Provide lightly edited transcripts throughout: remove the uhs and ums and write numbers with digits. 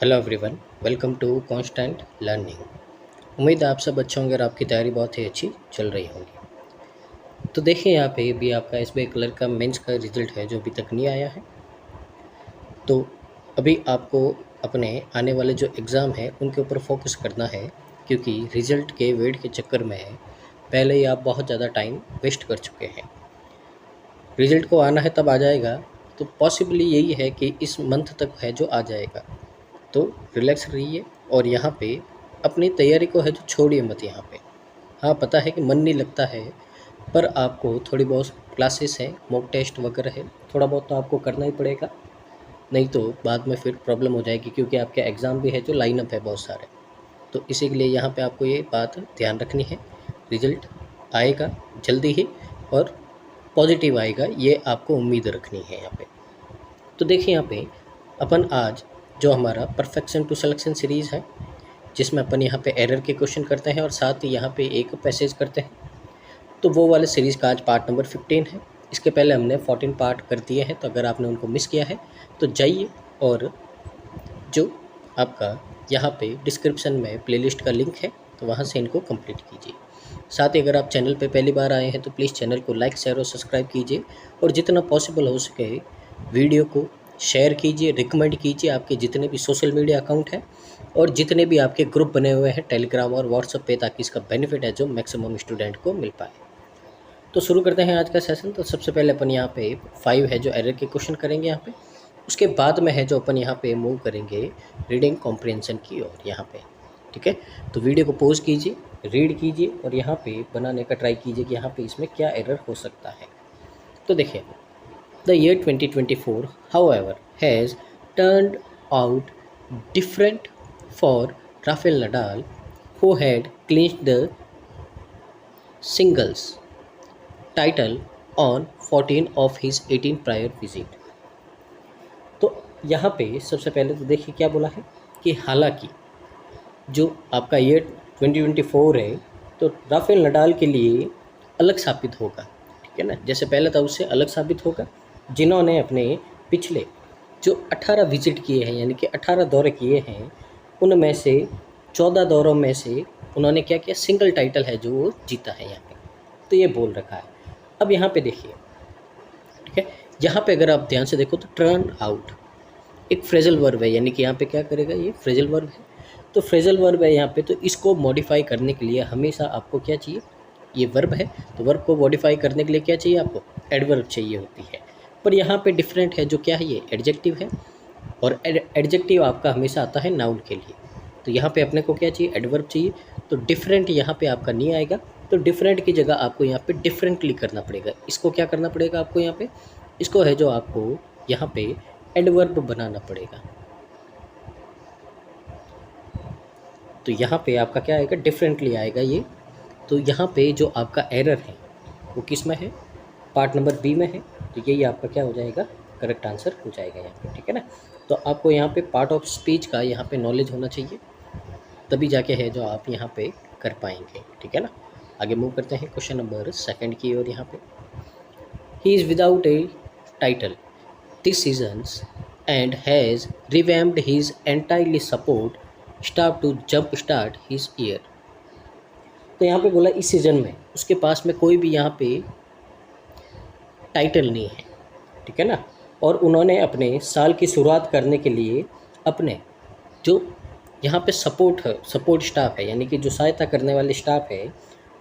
Hello everyone, welcome to constant learning. उम्मीद है आप सब अच्छे होंगे और आपकी तैयारी बहुत ही अच्छी चल रही होगी। तो देखिए यहाँ पे भी आपका एसबीआई कलर का मेंस का रिजल्ट है जो अभी तक नहीं आया है। तो अभी आपको अपने आने वाले जो एग्ज़ाम है उनके ऊपर फोकस करना है, क्योंकि रिज़ल्ट के वेट के चक्कर में पहले ही आप बहुत ज़्यादा टाइम वेस्ट कर चुके हैं। रिज़ल्ट को आना है तब आ जाएगा, तो पॉसिबली यही है कि इस मंथ तक है जो आ जाएगा। तो रिलैक्स रहिए और यहाँ पे अपनी तैयारी को है जो छोड़िए मत यहाँ पे। हाँ, पता है कि मन नहीं लगता है, पर आपको थोड़ी बहुत क्लासेस हैं, मॉक टेस्ट वगैरह है, थोड़ा बहुत तो आपको करना ही पड़ेगा, नहीं तो बाद में फिर प्रॉब्लम हो जाएगी, क्योंकि आपके एग्ज़ाम भी है जो लाइन अप है बहुत सारे। तो इसी के लिए यहाँ पे आपको ये बात ध्यान रखनी है। रिज़ल्ट आएगा जल्दी ही और पॉजिटिव आएगा, ये आपको उम्मीद रखनी है यहाँ पे। तो देखिए यहाँ पे अपन आज जो हमारा परफेक्शन टू सिलेक्शन सीरीज़ है, जिसमें अपन यहाँ पे एरर के क्वेश्चन करते हैं और साथ ही यहाँ पे एक पैसेज करते हैं, तो वो वाले सीरीज़ का आज पार्ट नंबर 15 है। इसके पहले हमने 14 पार्ट कर दिए हैं, तो अगर आपने उनको मिस किया है तो जाइए और जो आपका यहाँ पे डिस्क्रिप्शन में प्लेलिस्ट का लिंक है तो वहाँ से इनको कंप्लीट कीजिए। साथ ही अगर आप चैनल पे पहली बार आए हैं तो प्लीज़ चैनल को लाइक, शेयर और सब्सक्राइब कीजिए, और जितना पॉसिबल हो सके वीडियो को शेयर कीजिए, रिकमेंड कीजिए आपके जितने भी सोशल मीडिया अकाउंट हैं और जितने भी आपके ग्रुप बने हुए हैं टेलीग्राम और व्हाट्सएप पे, ताकि इसका बेनिफिट है जो मैक्सिमम स्टूडेंट को मिल पाए। तो शुरू करते हैं आज का सेशन। तो सबसे पहले अपन यहाँ पे 5 है जो एरर के क्वेश्चन करेंगे यहाँ पे। उसके बाद में है जो अपन यहाँ पे मूव करेंगे रीडिंग कॉम्प्रिहेंशन की ओर यहाँ पे। ठीक है, तो वीडियो को पॉज कीजिए, रीड कीजिए और यहाँ पे बनाने का ट्राई कीजिए कि यहाँ पे इसमें क्या एरर हो सकता है। तो देखिए, the year 2024 however has turned out different for Rafael Nadal, who had clinched the singles title on 14 of his 18 prior visit। तो यहाँ पे सबसे पहले तो देखिए क्या बोला है कि हालांकि जो आपका ईयर 2024 है तो राफेल नडाल के लिए अलग साबित होगा। ठीक है ना, जैसे पहले था उससे अलग साबित होगा, जिन्होंने अपने पिछले जो 18 विजिट किए हैं, यानी कि 18 दौरे किए हैं, उनमें से 14 दौरों में से उन्होंने क्या किया, सिंगल टाइटल है जो वो जीता है यहाँ पे। तो ये बोल रखा है। अब यहाँ पे देखिए, ठीक है, यहाँ पे अगर आप ध्यान से देखो तो टर्न आउट एक फ्रेजल वर्ब है, यानी कि यहाँ पे क्या करेगा, ये फ्रेजल वर्ब है। तो फ्रेजल वर्ब है यहाँ पे, तो इसको मॉडिफाई करने के लिए हमेशा आपको क्या चाहिए, ये वर्ब है तो वर्ब को मॉडिफाई करने के लिए क्या चाहिए, आपको एडवर्ब चाहिए होती है। पर यहाँ पे डिफरेंट है जो क्या है, ये एडजेक्टिव है, और एडजेक्टिव आपका हमेशा आता है नाउन के लिए। तो यहाँ पे अपने को क्या चाहिए, एडवर्ब चाहिए। तो डिफरेंट यहाँ पे आपका नहीं आएगा, तो डिफरेंट की जगह आपको यहाँ पे डिफरेंटली करना पड़ेगा। इसको क्या करना पड़ेगा आपको यहाँ पे, इसको है जो आपको यहाँ पे एडवर्ब बनाना पड़ेगा। तो यहाँ पे आपका क्या आएगा, डिफरेंटली आएगा ये। तो यहाँ पे जो आपका एरर है वो किस में है, पार्ट नंबर बी में है। तो यही आपका क्या हो जाएगा, करेक्ट आंसर हो जाएगा यहाँ पे। ठीक है ना, तो आपको यहाँ पे पार्ट ऑफ स्पीच का यहाँ पे नॉलेज होना चाहिए, तभी जाके है जो आप यहाँ पे कर पाएंगे। ठीक है ना, आगे मूव करते हैं क्वेश्चन नंबर 2 की ओर। यहाँ पे he is without A title this seasons and has revamped his entirely support staff to jumpstart his year। तो यहाँ पे बोला इस सीज़न में उसके पास में कोई भी यहाँ पे टाइटल नहीं है। ठीक है ना, और उन्होंने अपने साल की शुरुआत करने के लिए अपने जो यहाँ पे सपोर्ट स्टाफ है, यानी कि जो सहायता करने वाले स्टाफ है,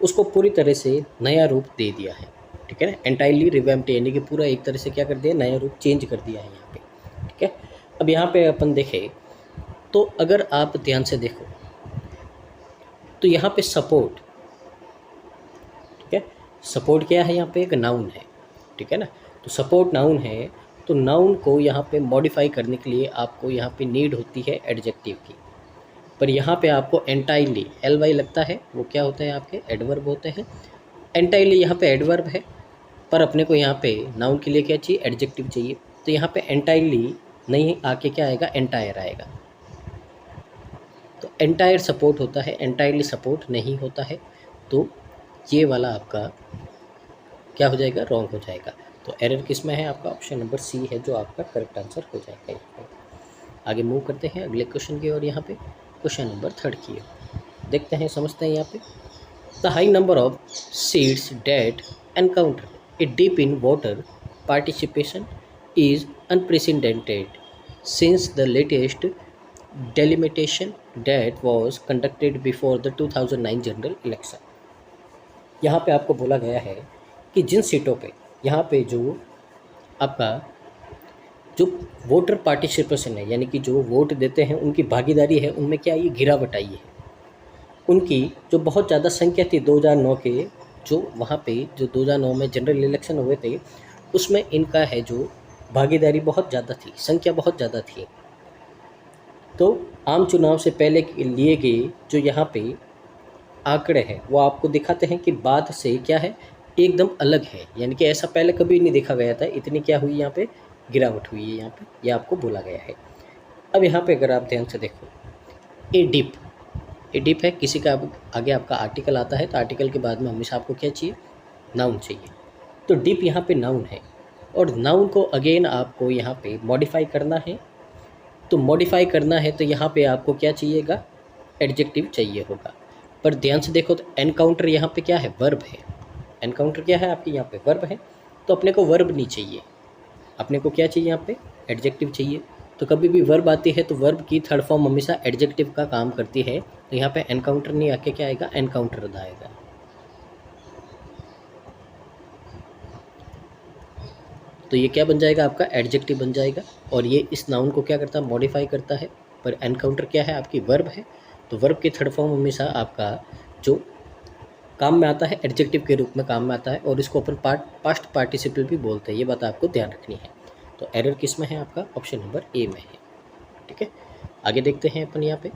उसको पूरी तरह से नया रूप दे दिया है। ठीक है ना, एंटायरली रिवैम्प्ड, यानी कि पूरा एक तरह से क्या कर दिया, नया रूप चेंज कर दिया है यहाँ पे। ठीक है, अब यहाँ पे अपन देखें तो अगर आप ध्यान से देखो तो यहाँ पे सपोर्ट, ठीक है, सपोर्ट क्या है, यहाँ पे एक नाउन है। ठीक है ना, तो सपोर्ट नाउन है, तो नाउन को यहाँ पे मॉडिफाई करने के लिए आपको यहाँ पे नीड होती है एडजेक्टिव की। पर यहाँ पे आपको एंटायरली एल वाई लगता है, वो क्या होता है, आपके एडवर्ब होते हैं। एंटायरली यहाँ पे एडवर्ब है, पर अपने को यहाँ पे नाउन के लिए क्या चाहिए, एडजेक्टिव चाहिए। तो यहाँ पे एंटायरली नहीं आके क्या आएगा, एंटायर आएगा। तो एंटायर सपोर्ट होता है, एंटायरली सपोर्ट नहीं होता है। तो ये वाला आपका क्या हो जाएगा, रॉन्ग हो जाएगा। तो एरर किस में है, आपका ऑप्शन नंबर सी है जो आपका करेक्ट आंसर हो जाएगा। आगे मूव करते हैं अगले क्वेश्चन की ओर। यहाँ पे क्वेश्चन नंबर 3 की ओर देखते हैं, समझते हैं। यहाँ पे the high number of seeds that encounter a deep in water participation is unprecedented since the latest delimitation that was conducted before the 2009 general election। यहाँ पे आपको बोला गया है कि जिन सीटों पे यहाँ पे जो आपका जो वोटर पार्टिसिपेशन है, यानी कि जो वोट देते हैं उनकी भागीदारी है, उनमें क्या ये गिरावट आई है। उनकी जो बहुत ज़्यादा संख्या थी 2009 के, जो वहाँ पे जो 2009 में जनरल इलेक्शन हुए थे उसमें इनका है जो भागीदारी बहुत ज़्यादा थी, संख्या बहुत ज़्यादा थी। तो आम चुनाव से पहले लिए गए जो यहाँ पे आंकड़े हैं वो आपको दिखाते हैं कि बाद से क्या है एकदम अलग है, यानी कि ऐसा पहले कभी नहीं देखा गया था। इतनी क्या हुई यहाँ पे गिरावट हुई है, यहाँ पे ये आपको बोला गया है। अब यहाँ पे अगर आप ध्यान से देखो, ए डिप है, किसी का आगे आपका आर्टिकल आता है तो आर्टिकल के बाद में हमेशा आपको क्या चाहिए, नाउन चाहिए। तो डिप यहाँ पे नाउन है और नाउन को अगेन आपको यहाँ पे मॉडिफाई करना है। तो मॉडिफाई करना है तो यहाँ पे आपको क्या चाहिएगा, एडजेक्टिव चाहिए होगा। पर ध्यान से देखो तो एनकाउंटर यहाँ पे क्या है, वर्ब है। एनकाउंटर क्या है आपके यहाँ पे, वर्ब है। तो अपने को वर्ब नहीं चाहिए, अपने को क्या चाहिए यहाँ पे, एडजेक्टिव चाहिए। तो कभी भी वर्ब आती है तो वर्ब की थर्ड फॉर्म हमेशा एडजेक्टिव का काम करती है। तो यहाँ पे एनकाउंटर नहीं आके क्या आएगा, एनकाउंटर आएगा। तो ये क्या बन जाएगा आपका, एडजेक्टिव बन जाएगा। और ये इस नाउन को क्या करता है, मॉडिफाई करता है। पर एनकाउंटर क्या है आपकी, वर्ब है। तो वर्ब की थर्ड फॉर्म हमेशा आपका जो काम में आता है एडजेक्टिव के रूप में काम में आता है, और इसको अपन पास्ट पार्टिसिपल भी बोलते हैं। ये बात आपको ध्यान रखनी है। तो एरर किस में है आपका, ऑप्शन नंबर ए में है। ठीक है, आगे देखते हैं अपन। यहाँ पे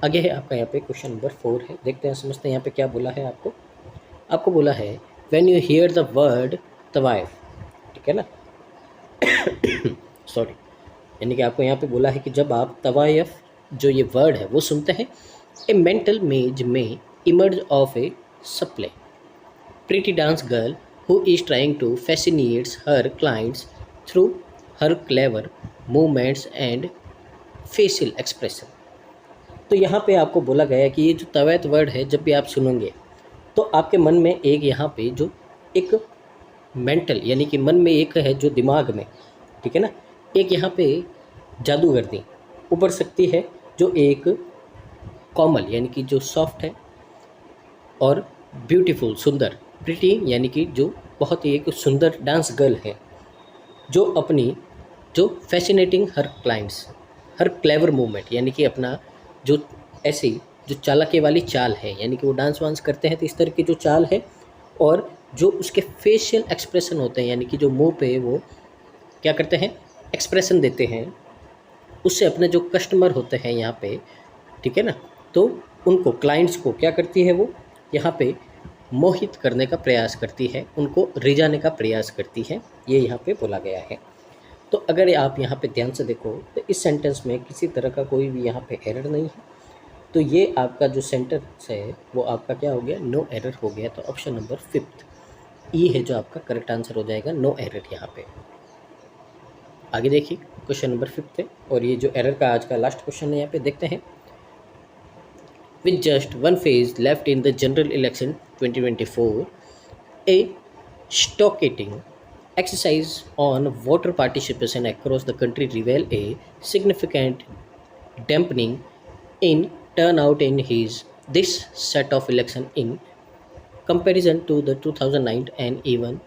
आगे है आपका यहाँ पे क्वेश्चन नंबर 4 है, देखते हैं समझते हैं यहाँ पे क्या बोला है आपको बोला है when you hear the word तवाइफ, ठीक है ना सॉरी, यानी कि आपको यहाँ पे बोला है कि जब आप तवायफ जो ये वर्ड है वो सुनते हैं, ए मेंटल मेज में emerge of a supple pretty dance girl who is trying to fascinates her clients through her clever movements and facial expression. तो यहाँ पे आपको बोला गया है कि ये जो तवैत वर्ड है जब भी आप सुनेंगे तो आपके मन में एक यहाँ पे जो एक मेंटल, यानी कि मन में एक है जो दिमाग में, ठीक है ना, एक यहाँ पे जादूगरनी उभर सकती है जो एक कोमल यानी कि जो सॉफ्ट है और ब्यूटीफुल सुंदर, प्रिटी यानी कि जो बहुत ही एक सुंदर डांस गर्ल है जो अपनी जो फैसिनेटिंग हर क्लाइंट्स हर क्लेवर मूवमेंट, यानी कि अपना जो ऐसी जो चालाकी वाली चाल है, यानी कि वो डांस वांस करते हैं तो इस तरह की जो चाल है, और जो उसके फेशियल एक्सप्रेशन होते हैं, यानी कि जो मुंह पे वो क्या करते हैं, एक्सप्रेशन देते हैं, उससे अपने जो कस्टमर होते हैं यहाँ पे, ठीक है ना, तो उनको क्लाइंट्स को क्या करती है वो यहाँ पे मोहित करने का प्रयास करती है, उनको रिझाने का प्रयास करती है। ये यहाँ पे बोला गया है। तो अगर आप यहाँ पे ध्यान से देखो तो इस सेंटेंस में किसी तरह का कोई भी यहाँ पे एरर नहीं है। तो ये आपका जो सेंटेंस है वो आपका क्या हो गया, नो एरर हो गया। तो ऑप्शन नंबर 5 ई है जो आपका करेक्ट आंसर हो जाएगा, नो एरर यहाँ पे। आगे देखिए क्वेश्चन नंबर 5 है, और ये जो एरर का आज का लास्ट क्वेश्चन है यहाँ पे देखते हैं। With just one phase left in the general election 2024, a stocketing exercise on voter participation across the country revealed a significant dampening in turnout in this set of election in comparison to the 2009 and even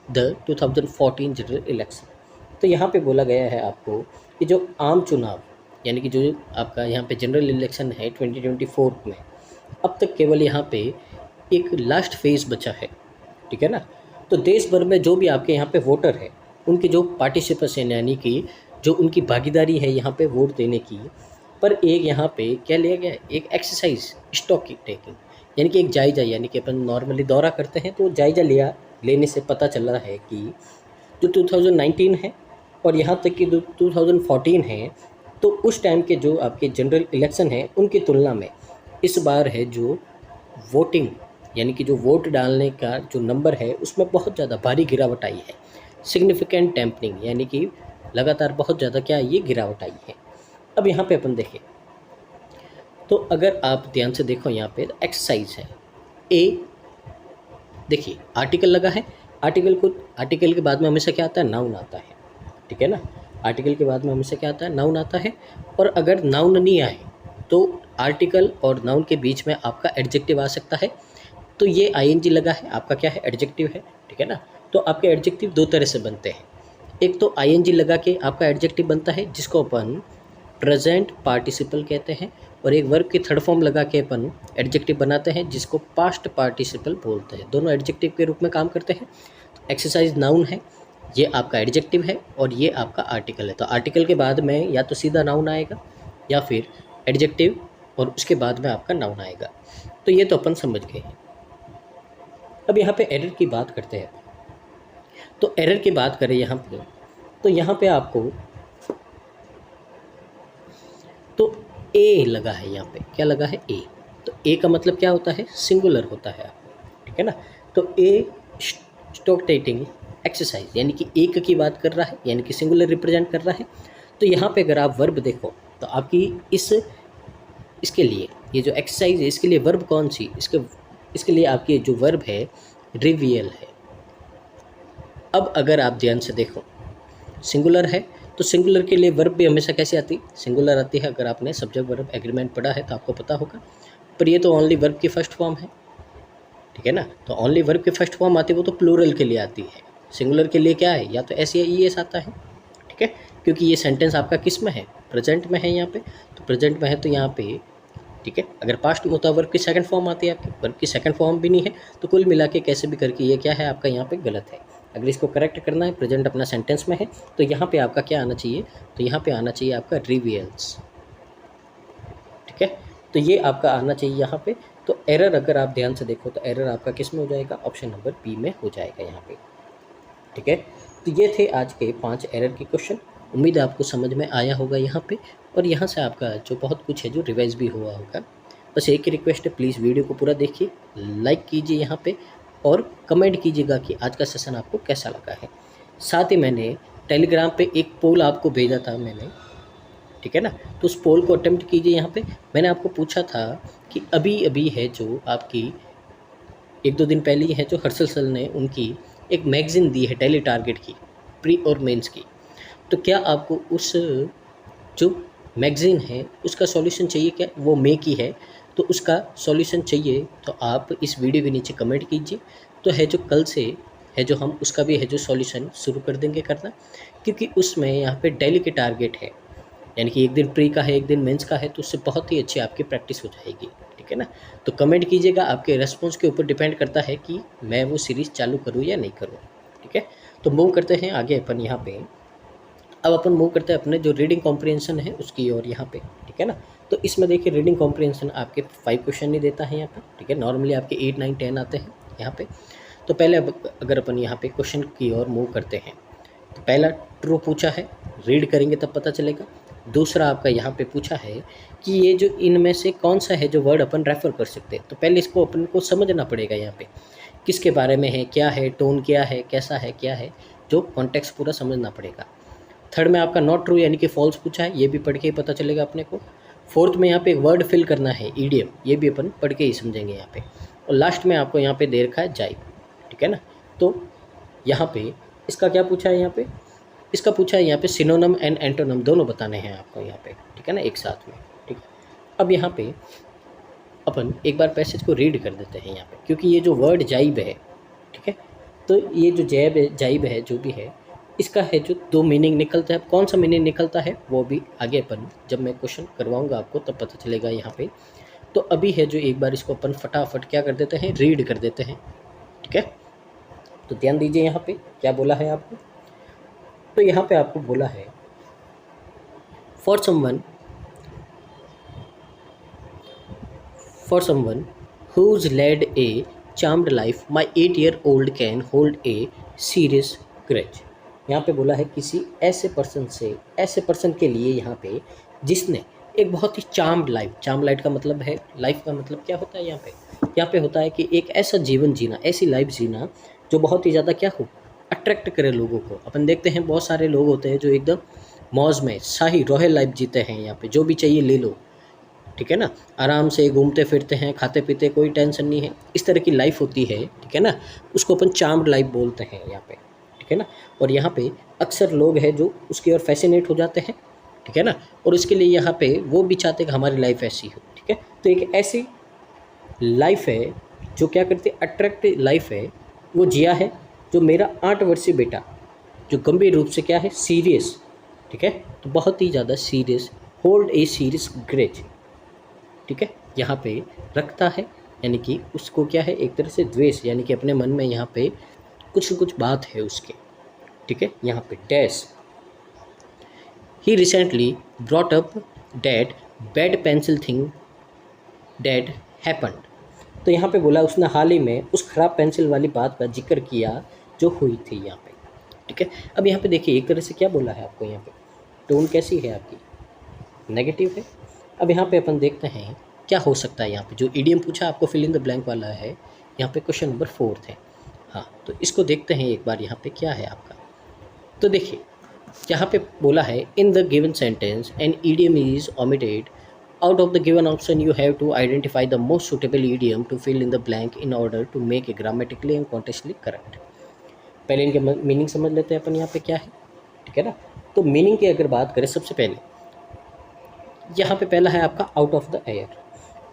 the 2014 general election। तो यहाँ पे बोला गया है आपको कि जो आम चुनाव यानी कि जो आपका यहाँ पे जनरल इलेक्शन है 2024 में, अब तक केवल यहाँ पे एक लास्ट फेज़ बचा है, ठीक है ना। तो देश भर में जो भी आपके यहाँ पे वोटर है उनकी जो पार्टिसिपेशन यानी कि जो उनकी भागीदारी है यहाँ पे वोट देने की, पर एक यहाँ पे क्या लिया गया है, एक एक्सरसाइज स्टॉक टेकिंग, यानी कि एक जायज़ा, यानी कि अपन नॉर्मली दौरा करते हैं तो जायज़ा लेने से पता चल रहा है कि जो 2019 है और यहाँ तक कि जो 2014 है, तो उस टाइम के जो आपके जनरल इलेक्शन है उनकी तुलना में इस बार है जो वोटिंग यानी कि जो वोट डालने का जो नंबर है उसमें बहुत ज़्यादा भारी गिरावट आई है। सिग्निफिकेंट डैम्पनिंग यानी कि लगातार बहुत ज़्यादा क्या ये गिरावट आई है। अब यहाँ पे अपन देखें तो अगर आप ध्यान से देखो यहाँ पे एक्सरसाइज है ए, देखिए आर्टिकल लगा है, आर्टिकल के बाद में हमेशा क्या आता है, नाउन आता है, ठीक है ना। आर्टिकल के बाद में हमेशा क्या आता है, नाउन आता है। और अगर नाउन नहीं आए तो आर्टिकल और नाउन के बीच में आपका एडजेक्टिव आ सकता है। तो ये आईएनजी लगा है, आपका क्या है, एडजेक्टिव है, ठीक है ना। तो आपके एडजेक्टिव दो तरह से बनते हैं, एक तो आईएनजी लगा के आपका एडजेक्टिव बनता है जिसको अपन प्रेजेंट पार्टिसिपल कहते हैं, और एक वर्ब की थर्ड फॉर्म लगा के अपन एडजेक्टिव बनाते हैं जिसको पास्ट पार्टिसिपल बोलते हैं। दोनों एडजेक्टिव के रूप में काम करते हैं। तो एक्सरसाइज नाउन है, ये आपका एडजेक्टिव है, और ये आपका आर्टिकल है। तो आर्टिकल के बाद में या तो सीधा नाउन आएगा या फिर एडजेक्टिव और उसके बाद में आपका नाउन आएगा। तो ये तो अपन समझ गए हैं। अब यहाँ पे एरर की बात करते हैं। तो एरर की बात करें यहाँ पे, तो यहाँ पे आपको तो ए लगा है, यहाँ पे क्या लगा है, ए। तो ए का मतलब क्या होता है, सिंगुलर होता है आपको, ठीक है ना। तो ए स्टोकटेटिंग एक्सरसाइज यानी कि एक की बात कर रहा है, यानी कि सिंगुलर रिप्रेजेंट कर रहा है। तो यहाँ पे अगर आप वर्ब देखो तो आपकी इसके लिए ये जो एक्सरसाइज है इसके लिए वर्ब कौन सी, इसके लिए आपकी जो वर्ब है रिवियल है। अब अगर आप ध्यान से देखो सिंगुलर है तो सिंगुलर के लिए वर्ब भी हमेशा कैसे आती, सिंगुलर आती है। अगर आपने सब्जेक्ट वर्ब एग्रीमेंट पढ़ा है तो आपको पता होगा, पर ये तो ओनली वर्ब की फर्स्ट फॉर्म है, ठीक है ना। तो ओनली वर्ब की फर्स्ट फॉर्म आती है, वो तो प्लूरल के लिए आती है। सिंगुलर के लिए क्या है, या तो एस या ई एस आता है, ठीक है, क्योंकि ये सेंटेंस आपका किस में है, प्रेजेंट में है यहाँ पे। तो प्रेजेंट में है तो यहाँ पे, ठीक है। अगर पास्ट में होता है वर्ब की सेकंड फॉर्म आती है आपकी, वर्ब की सेकंड फॉर्म भी नहीं है। तो कुल मिला के कैसे भी करके ये क्या है आपका यहाँ पे गलत है। अगर इसको करेक्ट करना है, प्रेजेंट अपना सेंटेंस में है, तो यहाँ पे आपका क्या आना चाहिए, तो यहाँ पे आना चाहिए आपका रिवियल्स, ठीक है। तो ये आपका आना चाहिए यहाँ पे। तो एरर अगर आप ध्यान से देखो तो एरर आपका किस में हो जाएगा, ऑप्शन नंबर बी में हो जाएगा यहाँ पे, ठीक है। तो ये थे आज के 5 एरर के क्वेश्चन। उम्मीद है आपको समझ में आया होगा यहाँ पे, और यहाँ से आपका जो बहुत कुछ है जो रिवाइज भी हुआ होगा। बस एक ही रिक्वेस्ट है, प्लीज़ वीडियो को पूरा देखिए, लाइक कीजिए यहाँ पे, और कमेंट कीजिएगा कि आज का सेशन आपको कैसा लगा है। साथ ही मैंने टेलीग्राम पे एक पोल आपको भेजा था मैंने, ठीक है ना। तो उस पोल को अटेम्प्ट कीजिए। यहाँ पे मैंने आपको पूछा था कि अभी अभी है जो आपकी 1-2 दिन पहले ही है जो हर्षल सर ने उनकी एक मैगज़ीन दी है डेली टारगेट की, प्री और मेंस की। तो क्या आपको उस जो मैगज़ीन है उसका सॉल्यूशन चाहिए, क्या वो मे की है तो उसका सॉल्यूशन चाहिए, तो आप इस वीडियो के नीचे कमेंट कीजिए। तो है जो कल से है जो हम उसका भी है जो सॉल्यूशन शुरू कर देंगे करना, क्योंकि उसमें यहाँ पे डेली के टारगेट है, यानी कि एक दिन प्री का है एक दिन मेंस का है, तो उससे बहुत ही अच्छी आपकी प्रैक्टिस हो जाएगी, ठीक है ना। तो कमेंट कीजिएगा, आपके रेस्पॉन्स के ऊपर डिपेंड करता है कि मैं वो सीरीज़ चालू करूँ या नहीं करूँ, ठीक है। तो मूव करते हैं आगे अपन यहाँ पे। अब अपन मूव करते हैं अपने जो रीडिंग कॉम्प्रिहेंशन है उसकी और यहाँ पे, ठीक है ना। तो इसमें देखिए रीडिंग कॉम्प्रिहेंशन आपके 5 क्वेश्चन नहीं देता है यहाँ पे, ठीक है। नॉर्मली आपके 8, 9, 10 आते हैं यहाँ पे। तो पहले अगर अपन यहाँ पे क्वेश्चन की ओर मूव करते हैं, तो पहला ट्रू पूछा है, रीड करेंगे तब पता चलेगा। दूसरा आपका यहाँ पे पूछा है कि ये जो इनमें से कौन सा है जो वर्ड अपन रेफ़र कर सकते हैं। तो पहले इसको अपन को समझना पड़ेगा यहाँ पे किसके बारे में है, क्या है, टोन क्या है, कैसा है, क्या है, जो कॉन्टेक्स्ट पूरा समझना पड़ेगा। थर्ड में आपका नॉट ट्रू यानी कि फॉल्स पूछा है, ये भी पढ़ के ही पता चलेगा अपने को। फोर्थ में यहाँ पे एक वर्ड फिल करना है, ईडीएम, ये भी अपन पढ़ के ही समझेंगे यहाँ पे। और लास्ट में आपको यहाँ पे दे रखा है जाइब, ठीक है ना। तो यहाँ पे इसका क्या पूछा है, यहाँ पे इसका पूछा है यहाँ पे सिनोनिम एंड एंटोनिम दोनों बताने हैं आपको यहाँ पे, ठीक है ना, एक साथ में, ठीक है। अब यहाँ पे अपन एक बार पैसेज को रीड कर देते हैं यहाँ पे, क्योंकि ये जो वर्ड जाइब है, ठीक है, तो ये जो जाइब है जो भी है, इसका है जो 2 मीनिंग निकलता है। कौन सा मीनिंग निकलता है वो भी आगे अपन जब मैं क्वेश्चन करवाऊंगा आपको तब पता चलेगा यहाँ पे। तो अभी है जो एक बार इसको अपन फटाफट क्या कर देते हैं, रीड कर देते हैं, ठीक है। तो ध्यान दीजिए यहाँ पे क्या बोला है आपको। तो यहाँ पे आपको बोला है for someone who's led a charmed life, my 8-year-old can hold a serious grudge। यहाँ पे बोला है किसी ऐसे पर्सन के लिए यहाँ पे जिसने एक बहुत ही चार्म्ड लाइफ, चार्म लाइफ का मतलब है, लाइफ का मतलब क्या होता है यहाँ पे होता है कि एक ऐसा जीवन जीना, ऐसी लाइफ जीना जो बहुत ही ज़्यादा क्या हो, अट्रैक्ट करे लोगों को। अपन देखते हैं बहुत सारे लोग होते हैं जो एकदम मौज में शाही रॉयल लाइफ जीते हैं, यहाँ पे जो भी चाहिए ले लो, ठीक है ना, आराम से घूमते फिरते हैं, खाते पीते, कोई टेंशन नहीं है, इस तरह की लाइफ होती है, ठीक है ना, उसको अपन चार्म्ड लाइफ बोलते हैं यहाँ पे, ठीक है ना। और यहाँ पे अक्सर लोग हैं जो उसकी ओर फैसिनेट हो जाते हैं, ठीक है ना, और उसके लिए यहाँ पे वो भी चाहते हैं कि हमारी लाइफ ऐसी हो, ठीक है। तो एक ऐसी लाइफ है जो क्या करती है, अट्रैक्टिव लाइफ है, वो जिया है जो मेरा 8 वर्षीय बेटा, जो गंभीर रूप से क्या है, सीरियस, ठीक है, तो बहुत ही ज़्यादा serious, hold a serious grudge, ठीक है, यहाँ पे रखता है, यानी कि उसको क्या है, एक तरह से द्वेष, यानी कि अपने मन में यहाँ पे कुछ न कुछ बात है उसके, ठीक है। यहाँ पे dash, he recently brought up that bad pencil thing that happened. तो यहाँ पे बोला उसने हाल ही में उस खराब पेंसिल वाली बात का जिक्र किया जो हुई थी यहाँ पे, ठीक है। अब यहाँ पे देखिए एक तरह से क्या बोला है आपको, यहाँ पे टोन कैसी है आपकी, नेगेटिव है। अब यहाँ पे अपन देखते हैं क्या हो सकता है, यहाँ पे जो इडियम पूछा आपको फिल इन द ब्लैंक वाला है, यहाँ पे क्वेश्चन नंबर 4 है। हाँ, तो इसको देखते हैं एक बार, यहाँ पे क्या है आपका। तो देखिए यहाँ पे बोला है in the given sentence an idiom is omitted, out of the given option you have to identify the most suitable idiom to fill in the blank in order to make it grammatically and contextually correct। पहले इनके meaning समझ लेते हैं अपन, यहाँ पे क्या है, ठीक है ना। तो मीनिंग की अगर बात करें, सबसे पहले यहाँ पे पहला है आपका out of the air.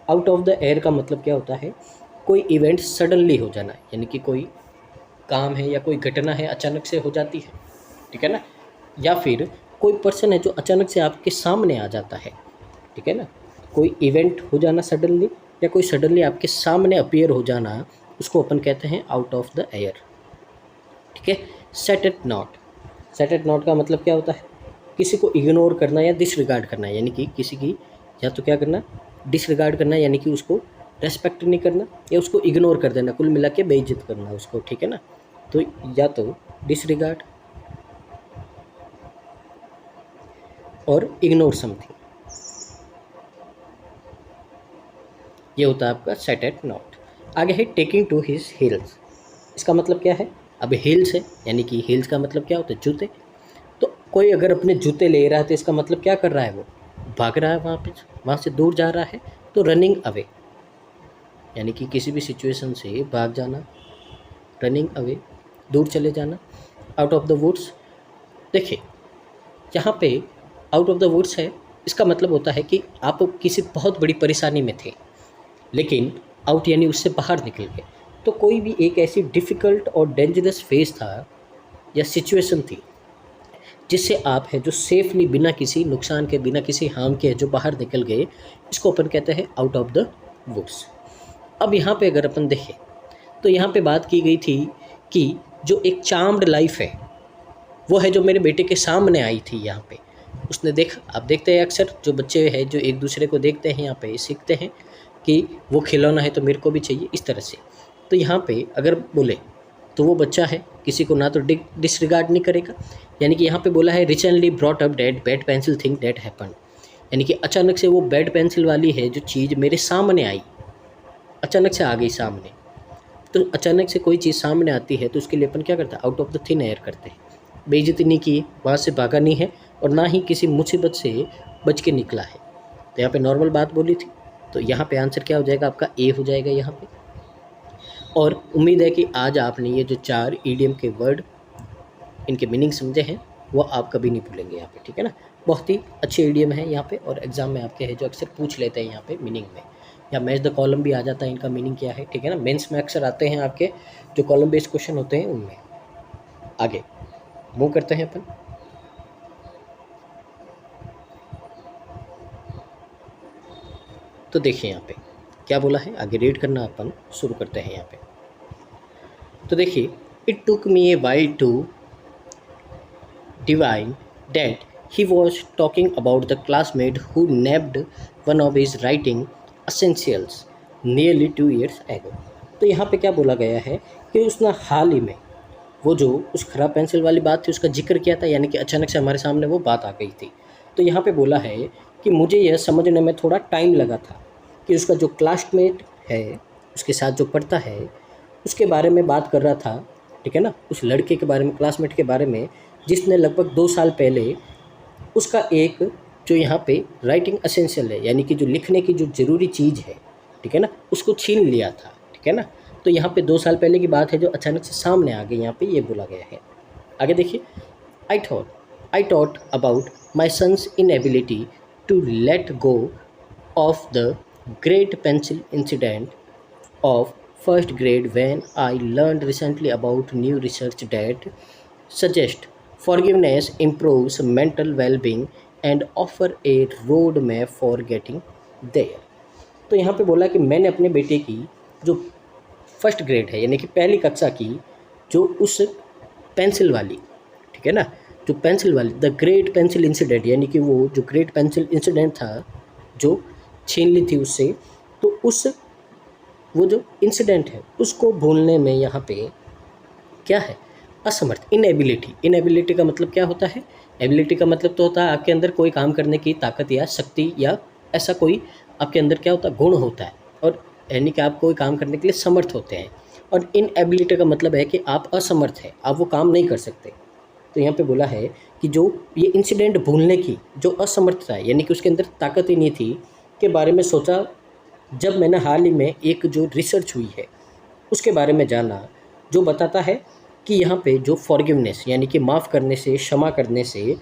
Out of the air का मतलब क्या होता है, कोई इवेंट सडनली हो जाना, यानी कि कोई काम है या कोई घटना है अचानक से हो जाती है, ठीक है ना, या फिर कोई पर्सन है जो अचानक से आपके सामने आ जाता है, ठीक है ना, कोई इवेंट हो जाना सडनली, या कोई सडनली आपके सामने अपीयर हो जाना, उसको अपन कहते हैं आउट ऑफ द एयर, ठीक है। Set it not, set it not का मतलब क्या होता है, किसी को इग्नोर करना या डिसरिगार्ड करना, यानी कि किसी की या तो क्या करना, डिसरिगार्ड करना, यानी कि उसको रेस्पेक्ट नहीं करना या उसको इग्नोर कर देना, कुल मिला के बेइज्जत करना उसको, ठीक है ना। तो या तो डिसरिगार्ड और इग्नोर समथिंग, ये होता है आपका सेट एट नॉट। आगे है टेकिंग टू हिज हील्स, इसका मतलब क्या है, अब हील्स है, यानी कि हील्स का मतलब क्या होता है, जूते। तो कोई अगर अपने जूते ले रहा है तो इसका मतलब क्या कर रहा है, वो भाग रहा है, वहाँ से दूर जा रहा है, तो रनिंग अवे, यानी कि किसी भी सिचुएशन से भाग जाना, रनिंग अवे, दूर चले जाना। आउट ऑफ द वुड्स, देखिए यहाँ पे आउट ऑफ द वुड्स है, इसका मतलब होता है कि आप किसी बहुत बड़ी परेशानी में थे, लेकिन आउट यानी उससे बाहर निकल गए। तो कोई भी एक ऐसी डिफ़िकल्ट और डेंजरस फेज़ था या सिचुएशन थी जिससे आप है जो सेफली बिना किसी नुकसान के, बिना किसी हार्म के है जो बाहर निकल गए, इसको अपन कहते हैं आउट ऑफ द वुड्स। अब यहाँ पे अगर अपन देखें तो यहाँ पे बात की गई थी कि जो एक चार्म्ड लाइफ है वो है जो मेरे बेटे के सामने आई थी। यहाँ पे उसने देखा, आप देखते हैं अक्सर जो बच्चे हैं जो एक दूसरे को देखते हैं, यहाँ पे सीखते हैं कि वो खिलौना है तो मेरे को भी चाहिए, इस तरह से। तो यहाँ पे अगर बोले तो वो बच्चा है, किसी को ना तो डिसरिगार्ड नहीं करेगा, यानी कि यहाँ पे बोला है recently brought up that bad pencil thing that happen, यानी कि अचानक से वो बैड पेंसिल वाली है जो चीज़ मेरे सामने आई, अचानक से आ गई सामने। तो अचानक से कोई चीज़ सामने आती है तो उसके लिए अपन क्या करते हैं, out of the thin air करते हैं, बेइज्जती नहीं की, वहाँ से भागा नहीं है और ना ही किसी मुसीबत से बच के निकला है। तो यहाँ पे नॉर्मल बात बोली थी, तो यहाँ पे आंसर क्या हो जाएगा आपका, ए हो जाएगा यहाँ पे। और उम्मीद है कि आज आपने ये जो 4 ईडियम के वर्ड, इनके मीनिंग समझे हैं, वो आप कभी नहीं भूलेंगे यहाँ पे, ठीक है ना। बहुत ही अच्छे ईडियम है यहाँ पे, और एग्जाम में आपके है जो अक्सर पूछ लेते हैं यहाँ पे मीनिंग में, या मैच द कॉलम भी आ जाता है, इनका मीनिंग क्या है, ठीक है ना। मेंस में अक्सर आते हैं आपके जो कॉलम बेस्ड क्वेश्चन होते हैं उनमें। आगे मूव करते हैं अपन। तो देखिए यहाँ पे क्या बोला है, आगे रीड करना अपन शुरू करते हैं यहाँ पे। तो देखिए, it took me a while to divine that he was talking about the classmate who nabbed one of his writing essentials nearly 2 years ago। तो यहाँ पे क्या बोला गया है कि उसने हाल ही में वो जो उस खराब पेंसिल वाली बात थी उसका जिक्र किया था, यानी कि अचानक से हमारे सामने वो बात आ गई थी। तो यहाँ पे बोला है कि मुझे यह समझने में थोड़ा टाइम लगा था कि उसका जो क्लासमेट है, उसके साथ जो पढ़ता है, उसके बारे में बात कर रहा था, ठीक है ना, उस लड़के के बारे में, क्लासमेट के बारे में, जिसने लगभग 2 साल पहले उसका एक जो यहाँ पे राइटिंग असेंशियल है, यानी कि जो लिखने की जो ज़रूरी चीज़ है, ठीक है ना, उसको छीन लिया था, ठीक है ना। तो यहाँ पे 2 साल पहले की बात है जो अचानक से सामने आ गई, यहाँ पे ये बोला गया है। आगे देखिए, I thought about my son's inability to let go of the great pencil incident of first grade when I learned recently about new research that suggests forgiveness improves mental well-being and offer a roadmap for getting there। तो यहाँ पे बोला कि मैंने अपने बेटे की जो फर्स्ट ग्रेड है यानी कि पहली कक्षा की जो उस पेंसिल वाली, ठीक है ना, जो पेंसिल वाली द ग्रेट पेंसिल इंसिडेंट, यानी कि वो जो ग्रेट पेंसिल इंसिडेंट था जो छीन ली थी उससे, तो उस वो जो इंसिडेंट है उसको भूलने में यहाँ पे क्या है, असमर्थ, इनएबिलिटी का मतलब क्या होता है, एबिलिटी का मतलब तो होता है आपके अंदर कोई काम करने की ताकत या शक्ति या ऐसा कोई आपके अंदर क्या होता है, गुण होता है, और यानी कि आप कोई काम करने के लिए समर्थ होते हैं। और इनएबिलिटी का मतलब है कि आप असमर्थ हैं, आप वो काम नहीं कर सकते। तो यहाँ पे बोला है कि जो ये इंसिडेंट भूलने की जो असमर्थता है, यानी कि उसके अंदर ताकत ही नहीं थी, के बारे में सोचा जब मैंने हाल ही में एक जो रिसर्च हुई है उसके बारे में जाना, जो बताता है कि यहाँ पे जो फॉरगिवनेस यानी कि माफ़ करने से, क्षमा करने से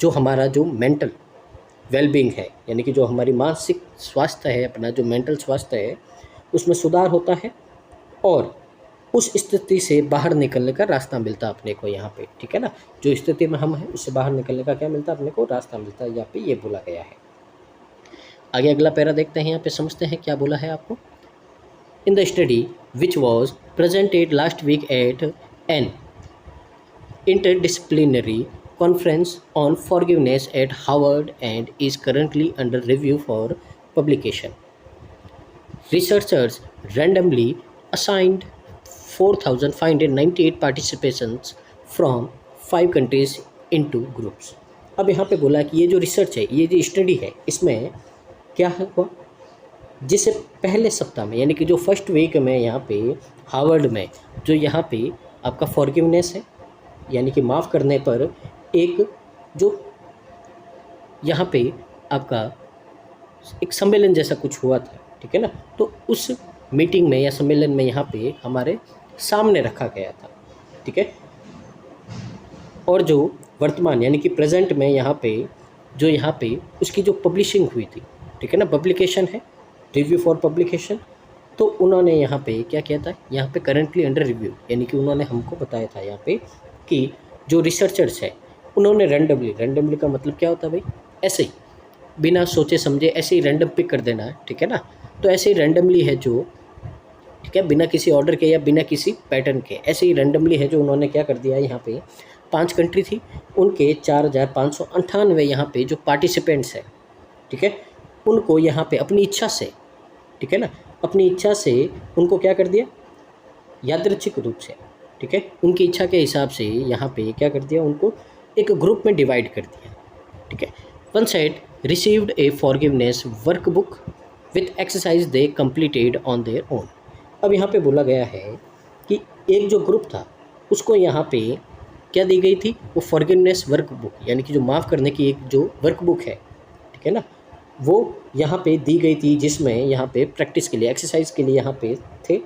जो हमारा जो मेंटल वेलबींग है, यानी कि जो हमारी मानसिक स्वास्थ्य है, अपना जो मेंटल स्वास्थ्य है, उसमें सुधार होता है और उस स्थिति से बाहर निकलने का रास्ता मिलता है अपने को यहाँ पे, ठीक है ना। जो स्थिति में हम हैं उससे बाहर निकलने का क्या मिलता है, अपने को रास्ता मिलता है, यहाँ पे ये बोला गया है। आगे अगला पैरा देखते हैं, यहाँ पे समझते हैं क्या बोला है आपको। In the study which was presented last week at an interdisciplinary conference on forgiveness at Harvard and is currently under review for publication. Researchers randomly assigned 4,598 participants from 5 countries into groups। अब यहाँ पे बोला कि ये जो research है, ये जो स्टडी है, इसमें क्या हुआ, जिसे पहले सप्ताह में यानी कि जो फर्स्ट वीक में यहाँ पे हार्वर्ड में जो यहाँ पे आपका फॉरगिवनेस है यानी कि माफ़ करने पर एक जो यहाँ पे आपका एक सम्मेलन जैसा कुछ हुआ था, ठीक है ना। तो उस मीटिंग में या सम्मेलन में यहाँ पे हमारे सामने रखा गया था, ठीक है। और जो वर्तमान यानी कि प्रेजेंट में यहाँ पे जो यहाँ पे उसकी जो पब्लिशिंग हुई थी, ठीक है ना, पब्लिकेशन है, रिव्यू फॉर पब्लिकेशन। तो उन्होंने यहाँ पे क्या किया था, यहाँ पे करंटली अंडर रिव्यू, यानी कि उन्होंने हमको बताया था यहाँ पे कि जो रिसर्चर्स है उन्होंने रैंडमली का मतलब क्या होता है भाई, ऐसे ही बिना सोचे समझे ऐसे ही रैंडम पिक कर देना है, ठीक है ना। तो ऐसे ही रैंडमली है जो, ठीक है, बिना किसी ऑर्डर के या बिना किसी पैटर्न के ऐसे ही रैंडमली है जो उन्होंने क्या कर दिया, यहाँ पे 5 कंट्री थी, उनके 4,598 यहाँ पे जो पार्टिसिपेंट्स हैं, ठीक है, उनको यहाँ पे अपनी इच्छा से, ठीक है ना, अपनी इच्छा से उनको क्या कर दिया, यादृच्छिक रूप से, ठीक है, उनकी इच्छा के हिसाब से यहाँ पे क्या कर दिया, उनको एक ग्रुप में डिवाइड कर दिया, ठीक है। One set received A forgiveness workbook with exercise they completed on their own. अब यहाँ पे बोला गया है कि एक जो ग्रुप था उसको यहाँ पे क्या दी गई थी, वो फॉरगिवनेस वर्कबुक यानी कि जो माफ़ करने की एक जो वर्कबुक है, ठीक है ना, वो यहाँ पे दी गई थी, जिसमें यहाँ पे प्रैक्टिस के लिए, एक्सरसाइज के लिए यहाँ पे थे,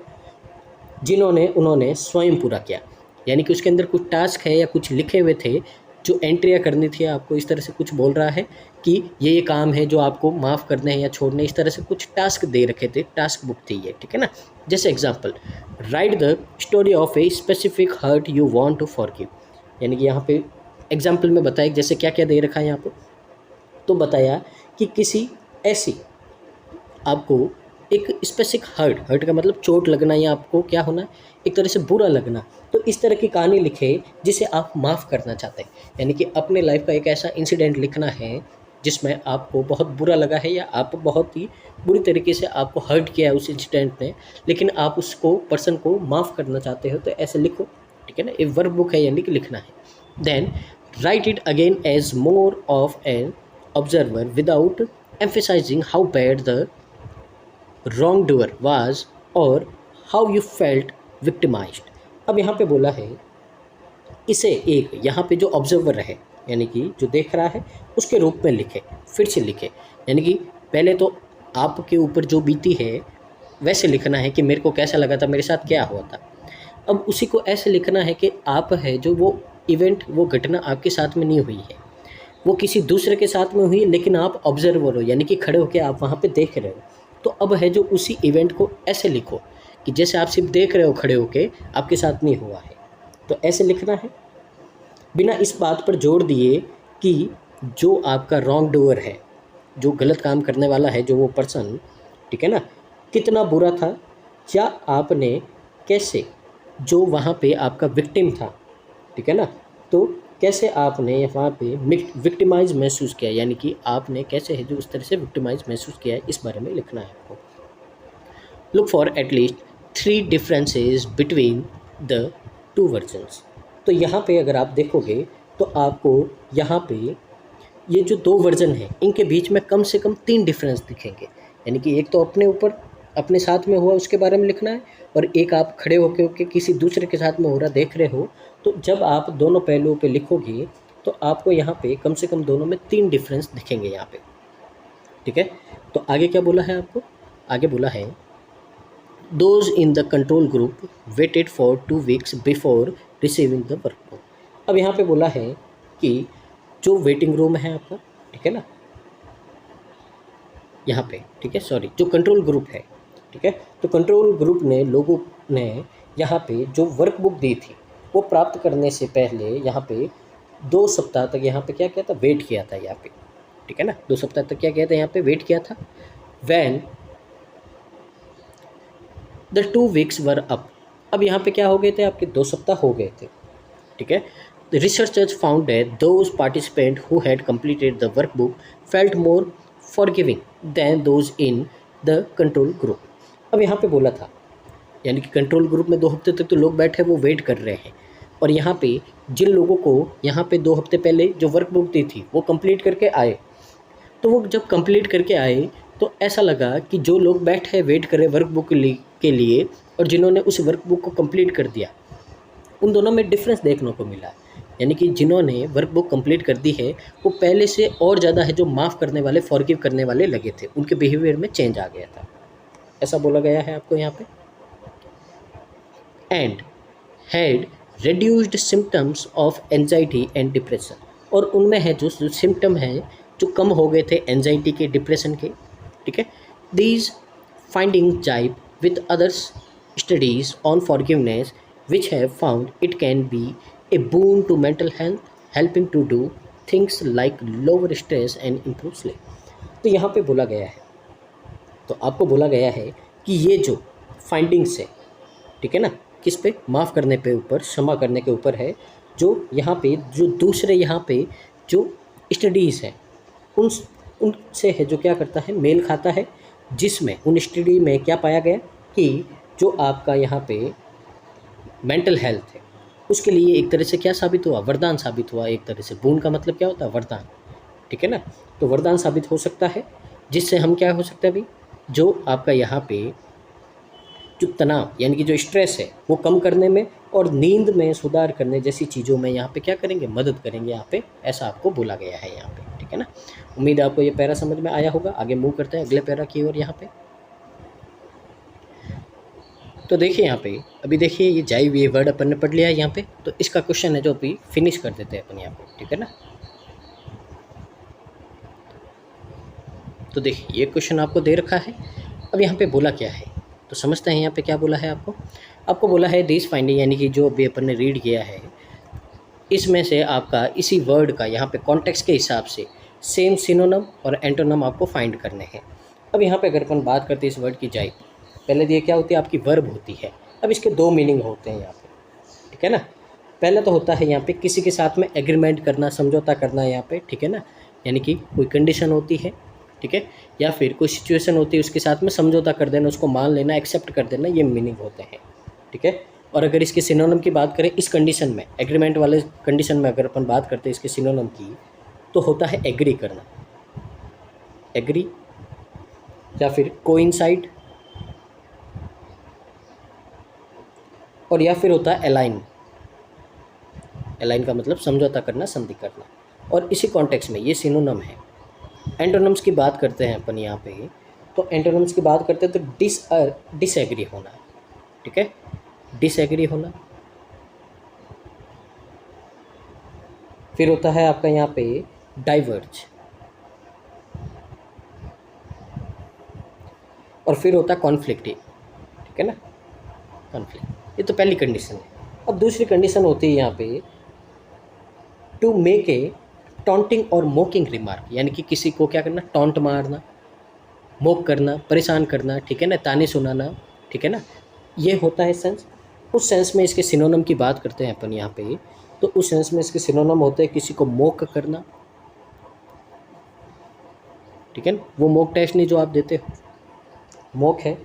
जिन्होंने उन्होंने स्वयं पूरा किया। यानी कि उसके अंदर कुछ टास्क है या कुछ लिखे हुए थे जो एंट्रियाँ करनी थी आपको, इस तरह से कुछ बोल रहा है कि ये काम है जो आपको माफ़ करने हैं या छोड़ने, इस तरह से कुछ टास्क दे रखे थे, टास्क बुक थी ये, ठीक है ना। जैसे example, write the story of a specific hurt you want to forgive, यानी कि यहाँ पे एग्जांपल में बताया जैसे क्या क्या दे रखा है यहाँ पर। तो बताया कि किसी ऐसी आपको एक स्पेसिफिक हर्ट का मतलब चोट लगना या आपको क्या होना, एक तरह से बुरा लगना, तो इस तरह की कहानी लिखे जिसे आप माफ़ करना चाहते हैं। यानी कि अपने लाइफ का एक ऐसा इंसिडेंट लिखना है जिसमें आपको बहुत बुरा लगा है या आप बहुत ही बुरी तरीके से आपको हर्ट किया है उस इंसिडेंट ने, लेकिन आप उसको पर्सन को माफ़ करना चाहते हो, तो ऐसे लिखो, ठीक है ना। एक वर्क बुक है यानी कि लिखना है। Then write it again as more of an observer without emphasising how bad the wrongdoer was or how you felt victimized। अब यहाँ पे बोला है इसे एक यहाँ पे जो ऑब्जर्वर है यानी कि जो देख रहा है उसके रूप में लिखे, फिर से लिखे। यानी कि पहले तो आपके ऊपर जो बीती है वैसे लिखना है कि मेरे को कैसा लगा था, मेरे साथ क्या हुआ था। अब उसी को ऐसे लिखना है कि आप है जो वो इवेंट, वो घटना आपके साथ में नहीं हुई है, वो किसी दूसरे के साथ में हुई, लेकिन आप ऑब्जर्वर हो यानी कि खड़े होकर आप वहाँ पे देख रहे हो। तो अब है जो उसी इवेंट को ऐसे लिखो कि जैसे आप सिर्फ देख रहे हो खड़े होके, आपके साथ नहीं हुआ है। तो ऐसे लिखना है, बिना इस बात पर जोर दिए कि जो आपका रॉन्ग डूअर है, जो गलत काम करने वाला है, जो वो पर्सन, ठीक है ना, कितना बुरा था, या आपने कैसे, जो वहाँ पे आपका विक्टिम था, ठीक है ना, तो कैसे आपने वहाँ पे विक्टिमाइज महसूस किया, यानी कि आपने कैसे है जो उस तरह से विक्टिमाइज महसूस किया है, इस बारे में लिखना है आपको। Look for at least 3 differences between the 2 versions. तो यहाँ पे अगर आप देखोगे तो आपको यहाँ पे ये जो 2 वर्जन हैं इनके बीच में कम से कम 3 डिफरेंस दिखेंगे। यानी कि एक तो अपने ऊपर, अपने साथ में हुआ उसके बारे में लिखना है, और एक आप खड़े होके किसी दूसरे के साथ में हो रहा देख रहे हो। तो जब आप दोनों पहलुओं पे लिखोगे तो आपको यहाँ पे कम से कम दोनों में 3 डिफरेंस दिखेंगे यहाँ पे, ठीक है। तो आगे क्या बोला है आपको, आगे बोला है Those in the control group waited for 2 weeks before receiving the workbook। अब यहाँ पे बोला है कि जो वेटिंग रूम है आपका, ठीक है ना, यहाँ पे, ठीक है, सॉरी, जो कंट्रोल ग्रुप है, ठीक है, तो कंट्रोल ग्रुप ने लोगों ने यहाँ पे जो वर्कबुक दी थी वो प्राप्त करने से पहले यहाँ पे 2 सप्ताह तक यहाँ पे क्या किया था, वेट किया था यहाँ पे, ठीक है ना, 2 सप्ताह तक क्या किया था, यहाँ पे वेट किया था। When the 2 weeks were up. अब यहाँ पे क्या हो गए थे, आपके 2 सप्ताह हो गए थे, ठीक है। The researchers found that those participant who had completed the workbook felt more forgiving than those in the control group. अब यहाँ पे बोला था, यानी कि कंट्रोल ग्रुप में 2 हफ्ते तक तो लोग बैठे, वो वेट कर रहे हैं, और यहाँ पे जिन लोगों को यहाँ पे 2 हफ्ते पहले जो वर्कबुक दी थी वो कंप्लीट करके आए, तो वो जब कंप्लीट करके आए तो ऐसा लगा कि जो लोग बैठे वेट कर रहे वर्कबुक के लिए और जिन्होंने उस वर्कबुक को कंप्लीट कर दिया, उन दोनों में डिफरेंस देखने को मिला। यानी कि जिन्होंने वर्कबुक कंप्लीट कर दी है वो पहले से और ज़्यादा है जो माफ़ करने वाले, फॉरगिव करने वाले लगे थे, उनके बिहेवियर में चेंज आ गया था, ऐसा बोला गया है आपको यहाँ पे। And had reduced symptoms of anxiety and depression। और उनमें है जो सिम्टम हैं जो कम हो गए थे एंजाइटी के, डिप्रेशन के, ठीक है। These findings jibe with others studies on forgiveness which have found it can be a boon to mental health, helping to do things like lower stress and improve sleep। तो यहाँ पे बोला गया है, तो आपको बोला गया है कि ये जो फाइंडिंग्स है, ठीक है ना, किस पे, माफ़ करने पे ऊपर, क्षमा करने के ऊपर है, जो यहाँ पे जो दूसरे यहाँ पे जो स्टडीज़ हैं उनसे है जो क्या करता है, मेल खाता है, जिसमें उन स्टडी में क्या पाया गया कि जो आपका यहाँ पे मेंटल हेल्थ है उसके लिए एक तरह से क्या साबित हुआ, वरदान साबित हुआ। एक तरह से बून का मतलब क्या होता है, वरदान, ठीक है ना, तो वरदान साबित हो सकता है, जिससे हम क्या हो सकता है अभी, जो आपका यहाँ पे जो तनाव यानी कि जो स्ट्रेस है वो कम करने में और नींद में सुधार करने जैसी चीज़ों में यहाँ पे क्या करेंगे, मदद करेंगे यहाँ पे, ऐसा आपको बोला गया है यहाँ पे, ठीक है ना। उम्मीद है आपको ये पैरा समझ में आया होगा। आगे मूव करते हैं अगले पैरा की ओर। यहाँ पे तो देखिए, यहाँ पे अभी देखिए ये जाइब, ये वर्ड अपन ने पढ़ लिया है यहाँ पे, तो इसका क्वेश्चन है जो अभी फिनिश कर देते हैं अपन यहाँ पे, ठीक है ना। तो देखिए ये क्वेश्चन आपको दे रखा है, अब यहाँ पे बोला क्या है तो समझते हैं यहाँ पे क्या बोला है आपको बोला है दिस फाइंडिंग, यानी कि जो अभी अपन ने रीड किया है इसमें से आपका इसी वर्ड का यहाँ पे कॉन्टेक्स्ट के हिसाब से सेम सिनोनम और एंटोनम आपको फाइंड करने हैं। अब यहाँ पे अगर अपन बात करते हैं इस वर्ड की जाइब, पहले दिए क्या होती है, आपकी वर्ब होती है। अब इसके 2 मीनिंग होते हैं यहाँ पे, ठीक है ना। पहला तो होता है यहाँ पे किसी के साथ में एग्रीमेंट करना, समझौता करना यहाँ पे, ठीक है ना, यानी कि कोई कंडीशन होती है, ठीक है, या फिर कोई सिचुएशन होती है उसके साथ में समझौता कर देना, उसको मान लेना, एक्सेप्ट कर देना, ये मीनिंग होते हैं, ठीक है। और अगर इसके सिनोनिम की बात करें इस कंडीशन में, एग्रीमेंट वाले कंडीशन में अगर अपन बात करते हैं इसके सिनोनिम की, तो होता है एग्री करना, एग्री, या फिर कोइंसाइड, और या फिर होता है अलाइन, अलाइन का मतलब समझौता करना, संधि करना, और इसी कॉन्टेक्स्ट में ये सिनोनिम है। एंटोनिम्स की बात करते हैं अपन यहाँ पे, तो एंटोनिम्स की बात करते हैं तो डिसएग्री होना, ठीक है, डिसएग्री होना। फिर होता है आपका यहाँ पे डाइवर्ज, और फिर होता है कॉन्फ्लिक्टिंग, ठीक है ना, कॉन्फ्लिक्ट। ये तो पहली कंडीशन है। अब दूसरी कंडीशन होती है यहाँ पे टू मेक ए टॉन्टिंग और मोकिंग रिमार्क, यानी कि किसी को क्या करना, टॉन्ट मारना, मोक करना, परेशान करना, ठीक है ना, ताने सुनाना, ठीक है ना, ये होता है सेंस। उस सेंस में इसके सिनोनिम की बात करते हैं अपन यहाँ पे, तो उस सेंस में इसके सिनोनिम होते हैं किसी को मोक करना, ठीक है ना, वो मोक टेस्ट नहीं जो आप देते हो, मोक है।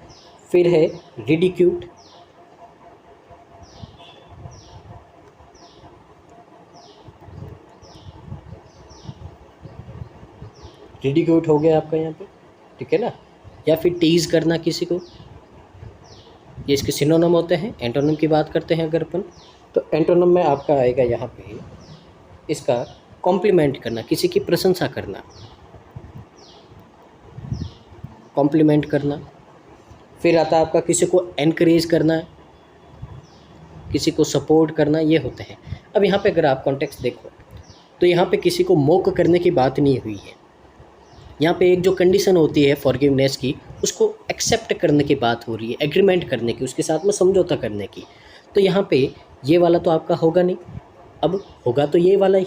फिर है रिडिक्यूट, रिडिक्यूट हो गया आपका यहाँ पे, ठीक है ना, या फिर टीज करना किसी को, ये इसके सिनोनिम होते हैं। एंटोनिम की बात करते हैं अगर अपन, तो एंटोनिम में आपका आएगा यहाँ पे इसका कॉम्प्लीमेंट करना, किसी की प्रशंसा करना, कॉम्प्लीमेंट करना। फिर आता है आपका किसी को एनकरेज करना, किसी को सपोर्ट करना, ये होते हैं। अब यहाँ पे अगर आप कॉन्टेक्स्ट देखो तो यहाँ पे किसी को मोक करने की बात नहीं हुई है, यहाँ पे एक जो कंडीशन होती है फॉरगिवनेस की, उसको एक्सेप्ट करने की बात हो रही है, एग्रीमेंट करने की, उसके साथ में समझौता करने की। तो यहाँ पे ये वाला तो आपका होगा नहीं, अब होगा तो ये वाला ही,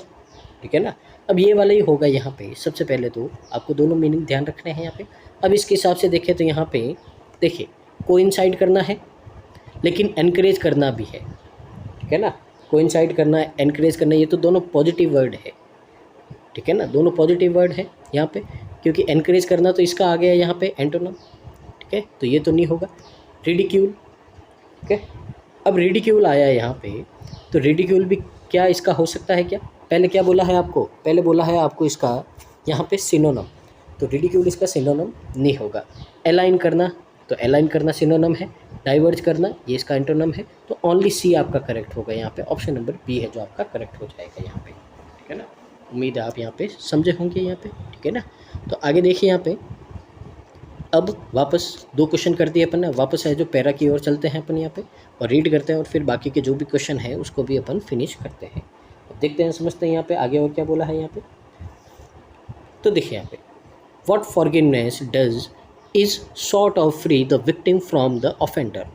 ठीक है ना, अब ये वाला ही होगा यहाँ पे। सबसे पहले तो आपको दोनों मीनिंग ध्यान रखने हैं यहाँ पे। अब इसके हिसाब से देखें तो यहाँ पे देखिए कोइंसाइड करना है लेकिन एनकरेज करना भी है, ठीक है ना, कोइंसाइड करना, एनकरेज करना, ये तो दोनों पॉजिटिव वर्ड है, ठीक है ना, दोनों पॉजिटिव वर्ड है यहाँ पे, क्योंकि एनकरेज करना तो इसका आ गया यहाँ पे एंटोनिम, ठीक है, तो ये तो नहीं होगा। रिडिक्यूल, ठीक है, अब रिडिक्यूल आया यहाँ पे, तो रिडिक्यूल भी क्या इसका हो सकता है क्या, पहले क्या बोला है आपको, पहले बोला है आपको इसका यहाँ पे सिनोनिम, तो रिडिक्यूल इसका सिनोनिम नहीं होगा। अलाइन करना, तो अलाइन करना सिनोनिम है, डाइवर्ज करना ये इसका एंटोनिम है, तो ओनली सी आपका करेक्ट होगा यहाँ पे, ऑप्शन नंबर बी है जो आपका करेक्ट हो जाएगा यहाँ पे, ठीक है ना। उम्मीद है आप यहाँ पे समझे होंगे यहाँ पे, ठीक है ना। तो आगे देखिए यहाँ पे, अब वापस 2 क्वेश्चन कर दिए अपन ने, वापस है जो पैरा की ओर चलते हैं अपन यहाँ पे और रीड करते हैं, और फिर बाकी के जो भी क्वेश्चन है उसको भी अपन फिनिश करते हैं। देखते हैं, समझते हैं यहाँ पे आगे और क्या बोला है यहाँ पे। तो देखिए यहाँ पे, what forgiveness does is sort of free the victim from the offender,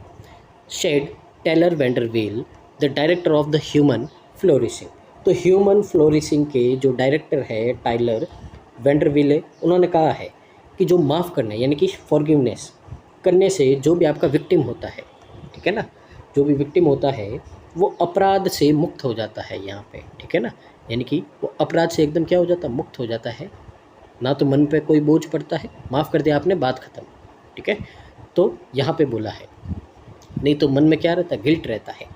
said Tyler VanderWeele the director of the human flourishing. तो ह्यूमन फ्लोरिशिंग के जो डायरेक्टर है टाइलर वेंडरविल, उन्होंने कहा है कि जो माफ़ करना यानी कि फॉरगिवनेस करने से जो भी आपका विक्टिम होता है, ठीक है ना, जो भी विक्टिम होता है वो अपराध से मुक्त हो जाता है यहाँ पे, ठीक है ना, यानी कि वो अपराध से एकदम क्या हो जाता है, मुक्त हो जाता है, ना तो मन पे कोई बोझ पड़ता है, माफ़ कर दिया आपने, बात ख़त्म, ठीक है। तो यहाँ पे बोला है, नहीं तो मन में क्या रहता है, गिल्ट रहता है।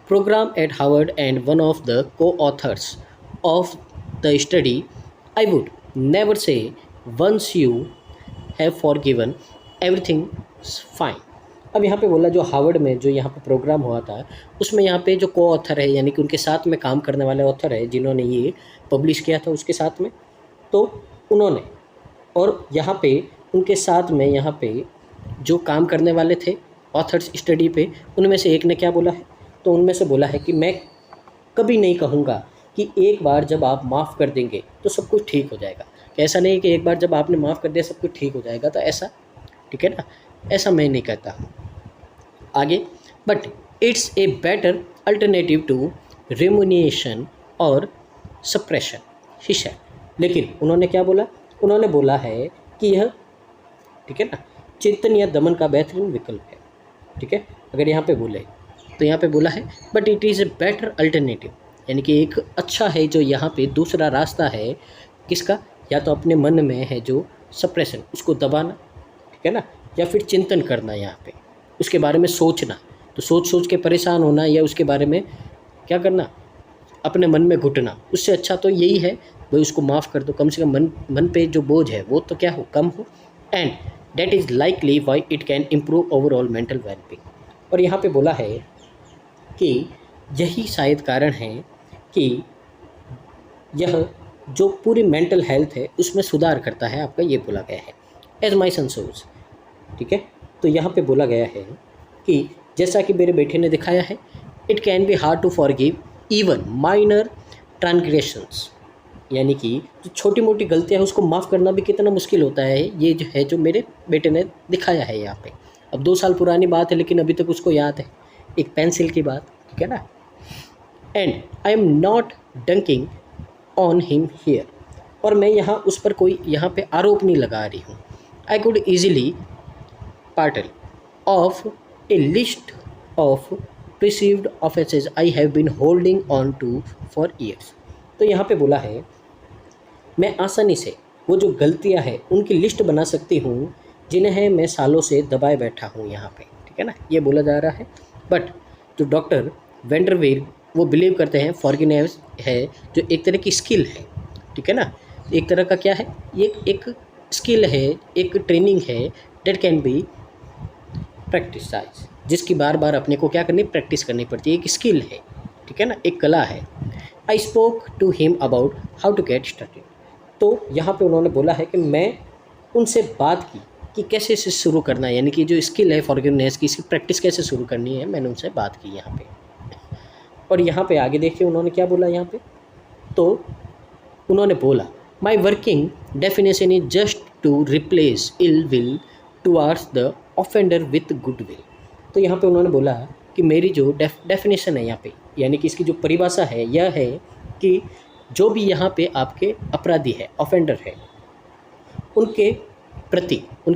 Programme at Harvard and one of the co-authors of the study, I would never say once you have forgiven everything fine. अब यहाँ पे बोला जो हार्वर्ड में जो यहाँ पे प्रोग्राम हुआ था, उसमें यहाँ पे जो को ऑथर है यानी कि उनके साथ में काम करने वाले ऑथर है जिन्होंने ये पब्लिश किया था उसके साथ में, तो उन्होंने, और यहाँ पे उनके साथ में यहाँ पे जो काम करने वाले थे ऑथर्स स्टडी पे, उनमें से एक ने क्या बोला है, तो उनमें से बोला है कि मैं कभी नहीं कहूँगा कि एक बार जब आप माफ़ कर देंगे तो सब कुछ ठीक हो जाएगा। ऐसा नहीं कि एक बार जब आपने माफ़ कर दिया सब कुछ ठीक हो जाएगा, तो ऐसा, ठीक है ना, ऐसा मैं नहीं कहता। आगे, but it's a better alternative to rumination और सप्रेशन, ही है। लेकिन उन्होंने क्या बोला, उन्होंने बोला है कि यह, ठीक है ना, चिंतन या दमन का बेहतरीन विकल्प है, ठीक है। अगर यहाँ पे बोले तो यहाँ पे बोला है but it is a better alternative, यानी कि एक अच्छा है जो यहाँ पे दूसरा रास्ता है किसका, या तो अपने मन में है जो सप्रेशन उसको दबाना, ठीक है ना, या फिर चिंतन करना, यहाँ पे उसके बारे में सोचना, तो सोच सोच के परेशान होना या उसके बारे में क्या करना, अपने मन में घुटना। उससे अच्छा तो यही है भाई उसको माफ़ कर दो, कम से कम मन पे जो बोझ है वो तो क्या हो, कम हो, and that is likely why it can improve overall mental wellbeing. और यहाँ पे बोला है कि यही शायद कारण है कि यह जो पूरी मेंटल हेल्थ है उसमें सुधार करता है आपका, ये बोला गया है एज माई सन शोज। ठीक है, तो यहाँ पे बोला गया है कि जैसा कि मेरे बेटे ने दिखाया है, it can be hard to forgive even minor transgressions, यानी कि जो छोटी मोटी गलतियाँ हैं उसको माफ़ करना भी कितना मुश्किल होता है, ये जो है जो मेरे बेटे ने दिखाया है यहाँ पे। अब 2 साल पुरानी बात है लेकिन अभी तक उसको याद है, एक पेंसिल की बात, ठीक है ना। And I am not dunking on him here, और मैं यहाँ उस पर कोई यहाँ पे आरोप नहीं लगा रही हूँ। I could easily part of a list of perceived offences I have been holding on to for years. तो यहाँ पे बोला है मैं आसानी से वो जो गलतियाँ हैं उनकी लिस्ट बना सकती हूँ जिन्हें मैं सालों से दबाए बैठा हूँ यहाँ पे, ठीक है ना, ये बोला जा रहा है। बट जो डॉक्टर वेंडरवेल वो बिलीव करते हैं फॉरगिवनेस है जो एक तरह की स्किल है, ठीक है ना, एक तरह का क्या है, ये एक स्किल है, एक ट्रेनिंग है, डेट कैन बी प्रैक्टिसाइज, जिसकी बार बार अपने को क्या करनी, प्रैक्टिस करनी पड़ती है, एक स्किल है, ठीक है ना, एक कला है। I spoke to him about how to get started. तो यहाँ पे उन्होंने बोला है कि मैं उनसे बात की कि कैसे इसे शुरू करना है, यानी कि जो स्किल है फॉरगिवनेस की, इसकी प्रैक्टिस कैसे शुरू करनी है, मैंने उनसे बात की यहाँ पे। और यहाँ पे आगे देखिए उन्होंने क्या बोला यहाँ पे, तो उन्होंने बोला my working definition is just to replace ill will towards the offender with good will. तो यहाँ पे उन्होंने बोला कि मेरी जो डेफिनेशन है यहाँ पे, यानी कि इसकी जो परिभाषा है यह है कि जो भी यहाँ पे आपके अपराधी है, ऑफेंडर है, उनके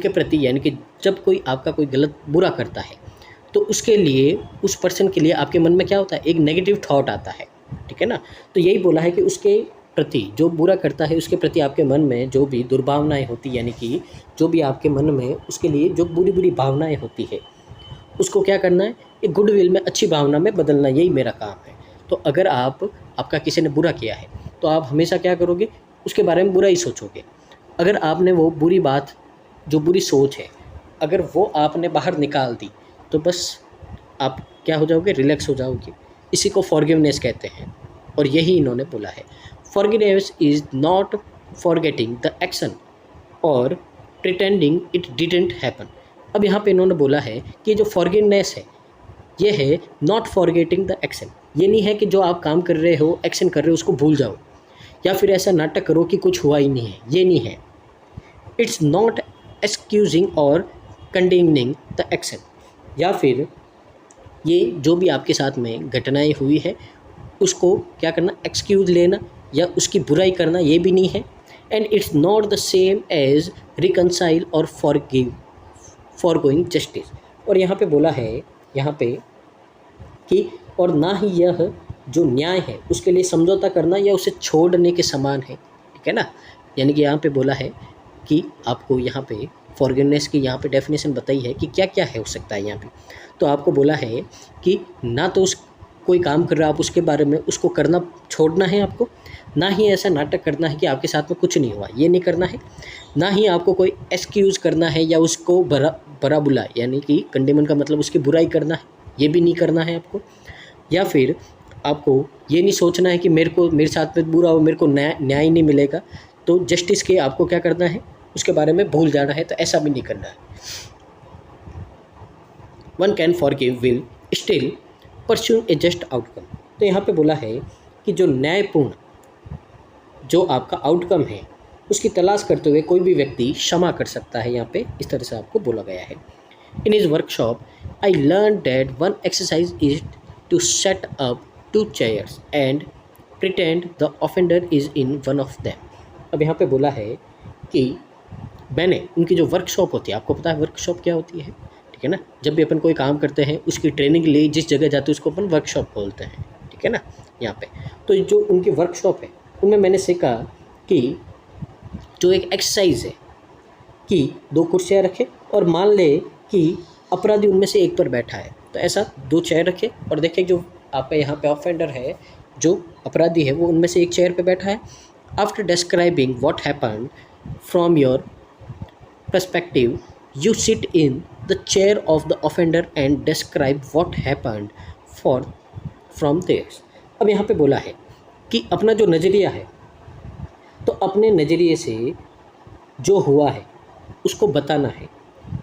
प्रति यानी कि जब कोई आपका कोई गलत बुरा करता है तो उसके लिए, उस पर्सन के लिए आपके मन में क्या होता है, एक नेगेटिव थॉट आता है, ठीक है ना। तो यही बोला है कि उसके प्रति, जो बुरा करता है उसके प्रति आपके मन में जो भी दुर्भावनाएं होती, यानी कि जो भी आपके मन में उसके लिए जो बुरी बुरी भावनाएं होती है उसको क्या करना है, एक गुड विल में, अच्छी भावना में बदलना, यही मेरा काम है। तो अगर आपका किसी ने बुरा किया है तो आप हमेशा क्या करोगे, उसके बारे में बुरा ही सोचोगे। अगर आपने वो बुरी बात, जो बुरी सोच है, अगर वो आपने बाहर निकाल दी तो बस आप क्या हो जाओगे, रिलैक्स हो जाओगे। इसी को फॉरगिवनेस कहते हैं, और यही इन्होंने बोला है। Forgiveness is not forgetting the action और प्रिटेंडिंग इट डिडंट हैपन। अब यहाँ पे इन्होंने बोला है कि जो फॉरगिवनेस है ये है नॉट फॉरगेटिंग द एक्शन। ये नहीं है कि जो आप काम कर रहे हो, एक्शन कर रहे हो, उसको भूल जाओ या फिर ऐसा नाटक करो कि कुछ हुआ ही नहीं है, ये नहीं है। इट्स नॉट एक्सक्यूजिंग और कंडेनिंग द एक्शन, या फिर ये जो भी आपके साथ में घटनाएं हुई है उसको क्या करना, एक्सक्यूज लेना या उसकी बुराई करना, ये भी नहीं है। And it's not the same as reconcile और फॉरगोइंग जस्टिस। और यहाँ पे बोला है यहाँ पे कि और ना ही यह जो न्याय है उसके लिए समझौता करना या उसे छोड़ने के समान है, ठीक है ना। यानी कि यहाँ पे बोला है कि आपको यहाँ पे फॉरगिवनेस की यहाँ पे डेफिनेशन बताई है कि क्या क्या है हो सकता है यहाँ पे। तो आपको बोला है कि ना तो उस कोई काम कर रहा है आप उसके बारे में उसको करना छोड़ना है आपको, ना ही ऐसा नाटक करना है कि आपके साथ में कुछ नहीं हुआ, ये नहीं करना है। ना ही आपको कोई एक्सक्यूज़ करना है या उसको बरा बुला, यानी कि कंडेमन का मतलब उसकी बुराई करना है, ये भी नहीं करना है आपको। या फिर आपको ये नहीं सोचना है कि मेरे साथ में बुरा हो, मेरे को न्याय नहीं मिलेगा, तो जस्टिस के आपको क्या करना है, उसके बारे में भूल जाना है, तो ऐसा भी नहीं करना है। One can forgive will still pursue A just outcome. तो यहाँ पे बोला है कि जो न्यायपूर्ण जो आपका आउटकम है उसकी तलाश करते हुए कोई भी व्यक्ति क्षमा कर सकता है, यहाँ पे इस तरह से आपको बोला गया है। In his workshop I learn that one exercise is to set up 2 chairs and pretend the offender is in one of them. अब यहाँ पे बोला है कि मैंने उनकी जो वर्कशॉप होती है, आपको पता है वर्कशॉप क्या होती है, ठीक है ना। जब भी अपन कोई काम करते हैं उसकी ट्रेनिंग ले जिस जगह जाते हैं उसको अपन वर्कशॉप बोलते हैं, ठीक है ना। यहाँ पे तो जो उनकी वर्कशॉप है उनमें मैंने सीखा कि जो एक एक्सरसाइज है कि 2 कुर्सियाँ रखें और मान ले कि अपराधी उनमें से एक पर बैठा है, तो ऐसा 2 चेयर रखें और देखें जो आपका यहाँ पे ऑफेंडर है, जो अपराधी है, वो उनमें से एक चेयर पे बैठा है। After describing what happened from your perspective you sit in the chair of the offender and describe what happened from theirs. अब यहाँ पे बोला है कि अपना जो नज़रिया है, तो अपने नज़रिए से जो हुआ है उसको बताना है,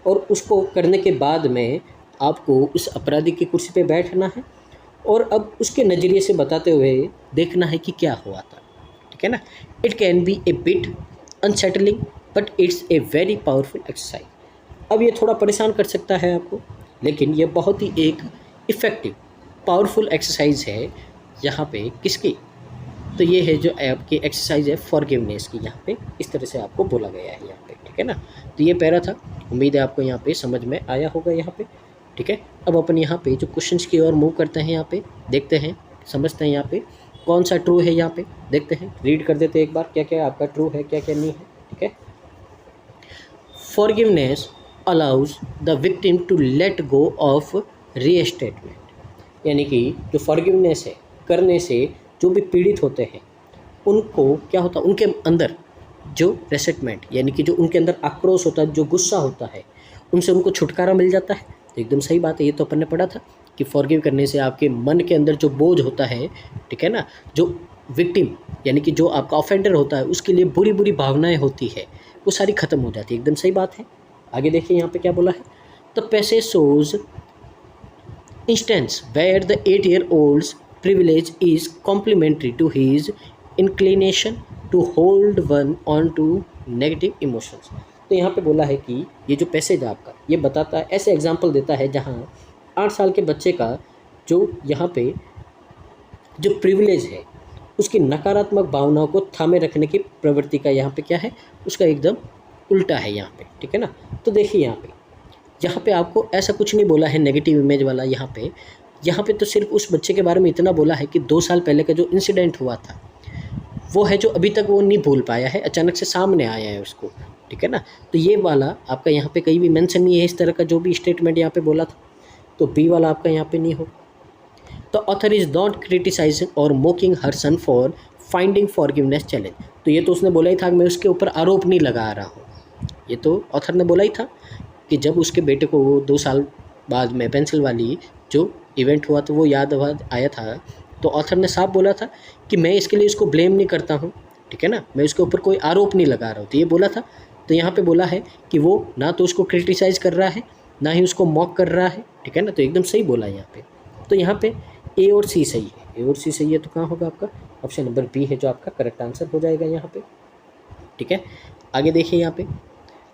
और उसको करने के बाद में आपको उस अपराधी की कुर्सी पे बैठना है और अब उसके नज़रिए से बताते हुए देखना है कि क्या हुआ था। ठीक है ना। It can B A bit unsettling but it's a very powerful exercise. अब ये थोड़ा परेशान कर सकता है आपको, लेकिन ये बहुत ही एक इफ़ेक्टिव पावरफुल एक्सरसाइज है यहाँ पे किसकी, तो ये है जो आपकी एक्सरसाइज है फॉरगिवनेस की। यहाँ पे इस तरह से आपको बोला गया है यहाँ पे। ठीक है ना। तो ये पैरा था, उम्मीद है आपको यहाँ पे समझ में आया होगा यहाँ पे। ठीक है। अब अपन यहाँ पे जो क्वेश्चंस की ओर मूव करते हैं, यहाँ पे देखते हैं, समझते हैं यहाँ पे कौन सा ट्रू है। यहाँ पे देखते हैं, रीड कर देते हैं एक बार क्या क्या आपका ट्रू है, क्या क्या नहीं है। ठीक है। Forgiveness allows the victim to let go of restatement, यानी कि जो फॉरगिवनेस है करने से जो भी पीड़ित होते हैं उनको क्या होता है, उनके अंदर जो रेसेंटमेंट यानी कि जो उनके अंदर आक्रोश होता है, जो गुस्सा होता है, उनसे उनको छुटकारा मिल जाता है। तो एकदम सही बात है, ये तो अपन ने पढ़ा था कि फॉरगिव करने से आपके मन के अंदर जो बोझ होता है, ठीक है ना, जो विक्टिम यानी कि जो आपका ऑफेंडर होता है उसके लिए बुरी बुरी भावनाएं होती है वो सारी ख़त्म हो जाती है। एकदम सही बात है। आगे देखिए यहाँ पे क्या बोला है, the passage shows instance where the 8-year-old's privilege is complementary to his inclination to hold one on to negative emotions। तो यहाँ पे बोला है कि ये जो पैसेज आपका ये बताता है, ऐसे एग्जांपल देता है जहाँ 8 साल के बच्चे का जो यहाँ पे जो प्रिविलेज है उसकी नकारात्मक भावनाओं को थामे रखने की प्रवृत्ति का यहाँ पे क्या है, उसका एकदम उल्टा है यहाँ पे। ठीक है ना। तो देखिए यहाँ पे आपको ऐसा कुछ नहीं बोला है नेगेटिव इमेज वाला। यहाँ पे तो सिर्फ उस बच्चे के बारे में इतना बोला है कि 2 साल पहले का जो इंसिडेंट हुआ था वो है जो अभी तक वो नहीं भूल पाया है, अचानक से सामने आया है उसको। ठीक है ना। तो ये वाला आपका यहाँ पे कहीं भी मेंशन नहीं है इस तरह का जो भी स्टेटमेंट यहाँ पे बोला था, तो बी वाला आपका यहाँ पे नहीं होगा। तो ऑथर इज़ नॉट क्रिटिसाइजिंग और mocking her son for finding forgiveness challenge. तो ये तो उसने बोला ही था कि मैं उसके ऊपर आरोप नहीं लगा रहा हूँ, ये तो ऑथर ने बोला ही था कि जब उसके बेटे को 2 साल बाद में पेंसिल वाली जो इवेंट हुआ तो वो याद आया था, तो ऑथर ने साफ बोला था कि मैं इसके लिए उसको ब्लेम नहीं करता हूँ। ठीक है ना, मैं उसके ऊपर कोई आरोप नहीं लगा रहा हूँ, तो ये बोला था। तो यहाँ पे बोला है कि वो ना तो उसको क्रिटिसाइज़ कर रहा है ना ही उसको मॉक कर रहा है। ठीक है ना, तो एकदम सही बोला है यहाँ पे। तो यहाँ पे ए और सी सही है, ए और सी सही है, तो कहाँ होगा आपका ऑप्शन नंबर बी है जो आपका करेक्ट आंसर हो जाएगा यहाँ पे। ठीक है। आगे देखिए यहाँ पे,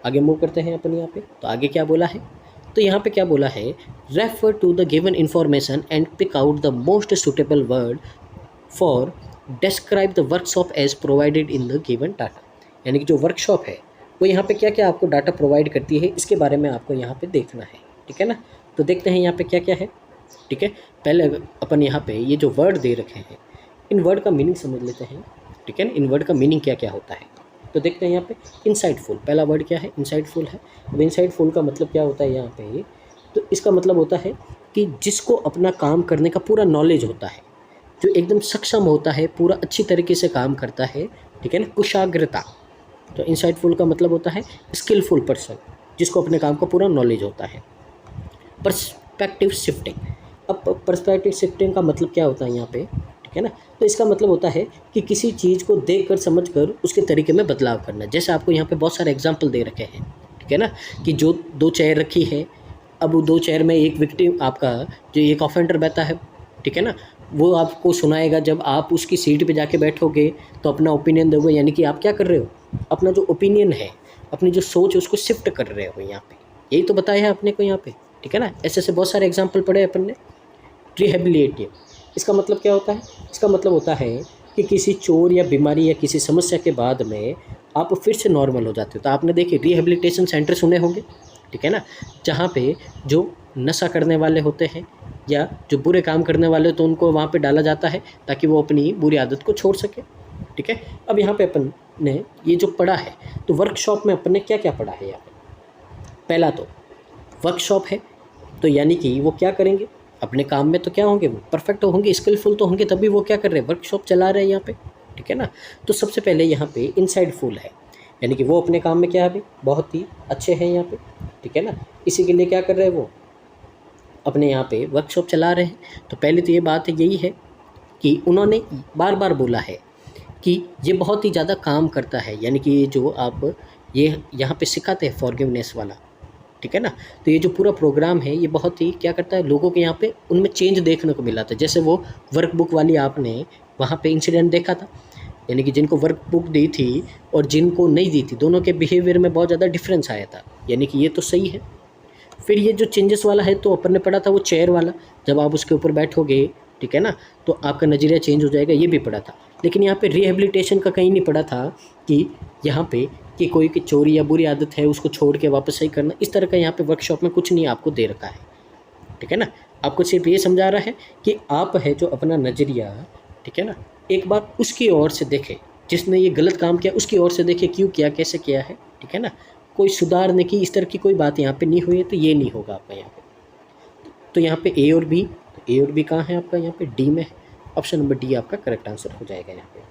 आगे मूव करते हैं अपन यहाँ पे। तो आगे क्या बोला है, तो यहाँ पे क्या बोला है, refer to the given information and pick out the most suitable word for describe the workshop as provided in the given data. यानी कि जो वर्कशॉप है वो यहाँ पे क्या क्या आपको डाटा प्रोवाइड करती है इसके बारे में आपको यहाँ पे देखना है। ठीक है ना। तो देखते हैं यहाँ पे क्या क्या है। ठीक है। पहले अपन यहाँ पे ये जो वर्ड दे रखे हैं इन वर्ड का मीनिंग समझ लेते हैं। ठीक है ना, इन वर्ड का मीनिंग क्या क्या होता है। तो देखते हैं यहाँ पे इनसाइटफुल, पहला वर्ड क्या है, इनसाइटफुल है। अब इनसाइटफुल का मतलब क्या होता है यहाँ पे, तो इसका मतलब होता है कि जिसको अपना काम करने का पूरा नॉलेज होता है, जो एकदम सक्षम होता है, पूरा अच्छी तरीके से काम करता है। ठीक है ना, कुशाग्रता। तो इनसाइटफुल का मतलब होता है स्किलफुल पर्सन, जिसको अपने काम का पूरा नॉलेज होता है। पर्सपेक्टिव शिफ्टिंग, अब पर्सपेक्टिव शिफ्टिंग का मतलब क्या होता है यहाँ पे, ठीक है ना, तो इसका मतलब होता है कि किसी चीज़ को देखकर समझकर उसके तरीके में बदलाव करना। जैसे आपको यहाँ पे बहुत सारे एग्जांपल दे रखे हैं, ठीक है ना, कि जो 2 चेयर रखी है, अब वो 2 चेयर में एक विक्टिम आपका जो एक ऑफेंडर बैठा है, ठीक है ना, वो आपको सुनाएगा। जब आप उसकी सीट पे जाके बैठोगे तो अपना ओपिनियन दोगे, यानी कि आप क्या कर रहे हो, अपना जो ओपिनियन है, अपनी जो सोच है उसको शिफ्ट कर रहे हो यहाँ पे। यही तो बताया है अपने को यहाँ पे, ठीक है ना। ऐसे ऐसे बहुत सारे एग्जाम्पल पढ़े अपन ने। रिहेबिलिटेटिव, इसका मतलब क्या होता है, इसका मतलब होता है कि किसी चोर या बीमारी या किसी समस्या के बाद में आप फिर से नॉर्मल हो जाते हो। तो आपने देखिए रिहेबिलिटेशन सेंटर सुने होंगे, ठीक है ना, जहाँ पे जो नशा करने वाले होते हैं या जो बुरे काम करने वाले तो उनको वहाँ पे डाला जाता है ताकि वो अपनी बुरी आदत को छोड़ सके। ठीक है। अब यहाँ पे अपन ने ये जो पढ़ा है, तो वर्कशॉप में अपन ने क्या क्या पढ़ा है यहाँ पे। पहला तो वर्कशॉप है, तो यानी कि वो क्या करेंगे अपने काम में, तो क्या होंगे, वो परफेक्ट होंगे, स्किलफुल तो होंगे, तभी वो क्या कर रहे हैं, वर्कशॉप चला रहे हैं यहाँ पे। ठीक है ना। तो सबसे पहले यहाँ पे इनसाइडफुल है, यानी कि वो अपने काम में क्या है, बहुत ही अच्छे हैं यहाँ पे। ठीक है ना। इसी के लिए क्या कर रहे हैं, वो अपने यहाँ पे वर्कशॉप चला रहे हैं। तो पहले तो ये बात यही है कि उन्होंने बार बार बोला है कि ये बहुत ही ज़्यादा काम करता है, यानी कि ये जो आप ये यहाँ पे सिखाते हैं फॉरगिवनेस वाला, ठीक है ना। तो ये जो पूरा प्रोग्राम है ये बहुत ही क्या करता है, लोगों के यहाँ पे उनमें चेंज देखने को मिला था। जैसे वो वर्कबुक वाली आपने वहाँ पे इंसिडेंट देखा था, यानी कि जिनको वर्कबुक दी थी और जिनको नहीं दी थी, दोनों के बिहेवियर में बहुत ज़्यादा डिफरेंस आया था, यानी कि ये तो सही है। फिर ये जो चेंजेस वाला है तो अपन ने पढ़ा था वो चेयर वाला, जब आप उसके ऊपर बैठोगे, ठीक है ना, तो आपका नज़रिया चेंज हो जाएगा, ये भी पढ़ा था। लेकिन यहाँ पे रिहेबिलिटेशन का कहीं नहीं पढ़ा था कि यहाँ पे कि कोई की चोरी या बुरी आदत है उसको छोड़ के वापस सही करना, इस तरह का यहाँ पे वर्कशॉप में कुछ नहीं आपको दे रखा है, ठीक है ना। आपको सिर्फ ये समझा रहा है कि आप है जो अपना नज़रिया, ठीक है ना, एक बार उसकी ओर से देखें, जिसने ये गलत काम किया उसकी ओर से देखें, क्यों किया, कैसे किया है, ठीक है ना। कोई सुधारने की इस तरह की कोई बात यहाँ पे नहीं हुई है, तो ये नहीं होगा आपका यहाँ पे। तो यहाँ पे ए और बी, तो ए और बी कहाँ है आपका, यहाँ पे डी में है। ऑप्शन नंबर डी आपका करेक्ट आंसर हो जाएगा यहाँ पे,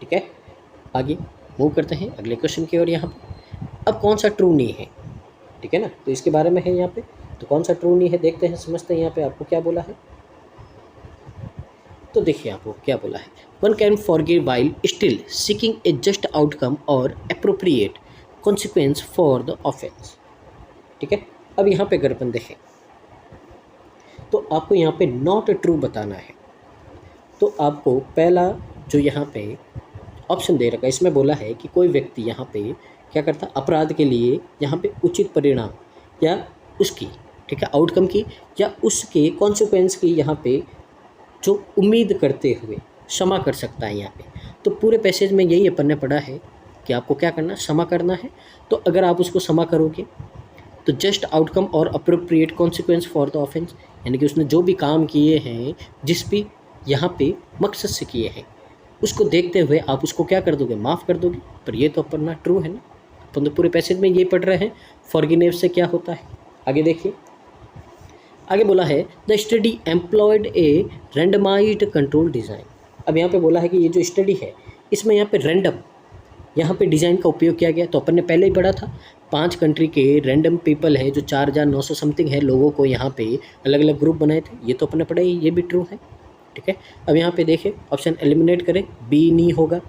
ठीक है। आगे मूव करते हैं अगले क्वेश्चन की ओर। यहाँ पे अब कौन सा ट्रू नहीं है, ठीक है ना, तो इसके बारे में है यहाँ पे। तो कौन सा ट्रू नहीं है देखते हैं, समझते हैं यहाँ पे आपको क्या बोला है। तो देखिए आपको क्या बोला है, one can forgive while still seeking a just outcome और appropriate consequence for the offence, ठीक है। अब यहाँ पे अगर अपन देखें तो आपको यहाँ पे नॉट ट्रू बताना है। तो आपको पहला जो यहाँ पे ऑप्शन दे रखा है, इसमें बोला है कि कोई व्यक्ति यहाँ पे क्या करता, अपराध के लिए यहाँ पे उचित परिणाम या उसकी, ठीक है, आउटकम की या उसके कॉन्सिक्वेंस की यहाँ पे जो उम्मीद करते हुए क्षमा कर सकता है यहाँ पे। तो पूरे पैसेज में यही अपन ने पढ़ा है कि आपको क्या करना, क्षमा करना है। तो अगर आप उसको क्षमा करोगे तो जस्ट आउटकम और appropriate consequence for the offence, यानी कि उसने जो भी काम किए हैं, जिस भी यहाँ पे मकसद से किए हैं, उसको देखते हुए आप उसको क्या कर दोगे, माफ़ कर दोगे। पर ये तो अपना ट्रू है ना, अपन तो पूरे पैसेज में ये पढ़ रहे हैं फॉरगिवनेस से क्या होता है। आगे देखिए, आगे बोला है the study employed a randomised control design. अब यहाँ पे बोला है कि ये जो स्टडी है इसमें यहाँ पे रैंडम यहाँ पे डिज़ाइन का उपयोग किया गया। तो अपन ने पहले ही पढ़ा था 5 कंट्री के रैंडम पीपल है जो 4900 समथिंग है लोगों को यहाँ पे अलग अलग ग्रुप बनाए थे, ये तो अपन ने पढ़ा ही, ये भी ट्रू है, ठीक है। अब यहाँ पे देखें ऑप्शन एलिमिनेट करें, बी नहीं होगा,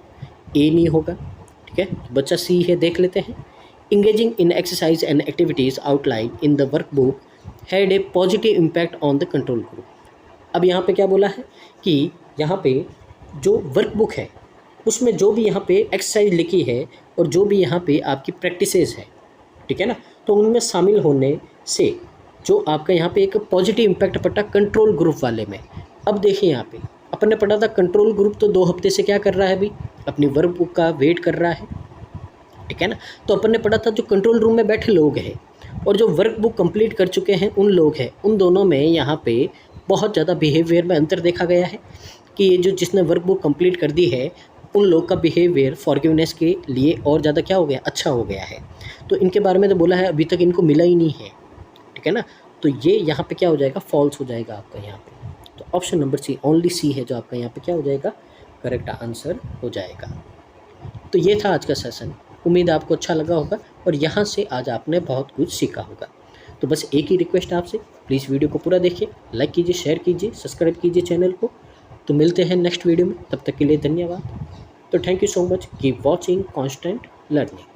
ए नहीं होगा, ठीक है, तो बच्चा सी है, देख लेते हैं। Engaging in exercise and activities outline in the workbook had a positive impact on the control group. अब यहाँ पे क्या बोला है कि यहाँ पे जो वर्कबुक है उसमें जो भी यहाँ पे एक्सरसाइज लिखी है और जो भी यहाँ पे आपकी प्रैक्टिसेस है, ठीक है ना, तो उनमें शामिल होने से जो आपका यहाँ पे एक पॉजिटिव इम्पैक्ट पड़ा कंट्रोल ग्रुप वाले में। अब देखिए यहाँ पे अपन ने पढ़ा था कंट्रोल ग्रुप तो 2 हफ्ते से क्या कर रहा है अभी, अपनी वर्कबुक का वेट कर रहा है, ठीक है ना। तो अपन ने पढ़ा था जो कंट्रोल रूम में बैठे लोग हैं और जो वर्कबुक कंप्लीट कर चुके हैं उन लोग हैं, उन दोनों में यहाँ पे बहुत ज़्यादा बिहेवियर में अंतर देखा गया है कि ये जो जिसने वर्कबुक कंप्लीट कर दी है उन लोग का बिहेवियर फॉरगिवनेस के लिए और ज़्यादा क्या हो गया, अच्छा हो गया है। तो इनके बारे में तो बोला है अभी तक इनको मिला ही नहीं है, ठीक है ना। तो ये यहाँ पे क्या हो जाएगा, फॉल्स हो जाएगा आपका यहाँ पे। तो ऑप्शन नंबर सी, ओनली सी है जो आपका यहाँ पे क्या हो जाएगा, करेक्ट आंसर हो जाएगा। तो ये था आज का सेशन, उम्मीद आपको अच्छा लगा होगा और यहाँ से आज आपने बहुत कुछ सीखा होगा। तो बस एक ही रिक्वेस्ट आपसे, प्लीज़ वीडियो को पूरा देखिए, लाइक कीजिए, शेयर कीजिए, सब्सक्राइब कीजिए चैनल को। तो मिलते हैं नेक्स्ट वीडियो में, तब तक के लिए धन्यवाद। तो thank you so much, keep watching constant learning.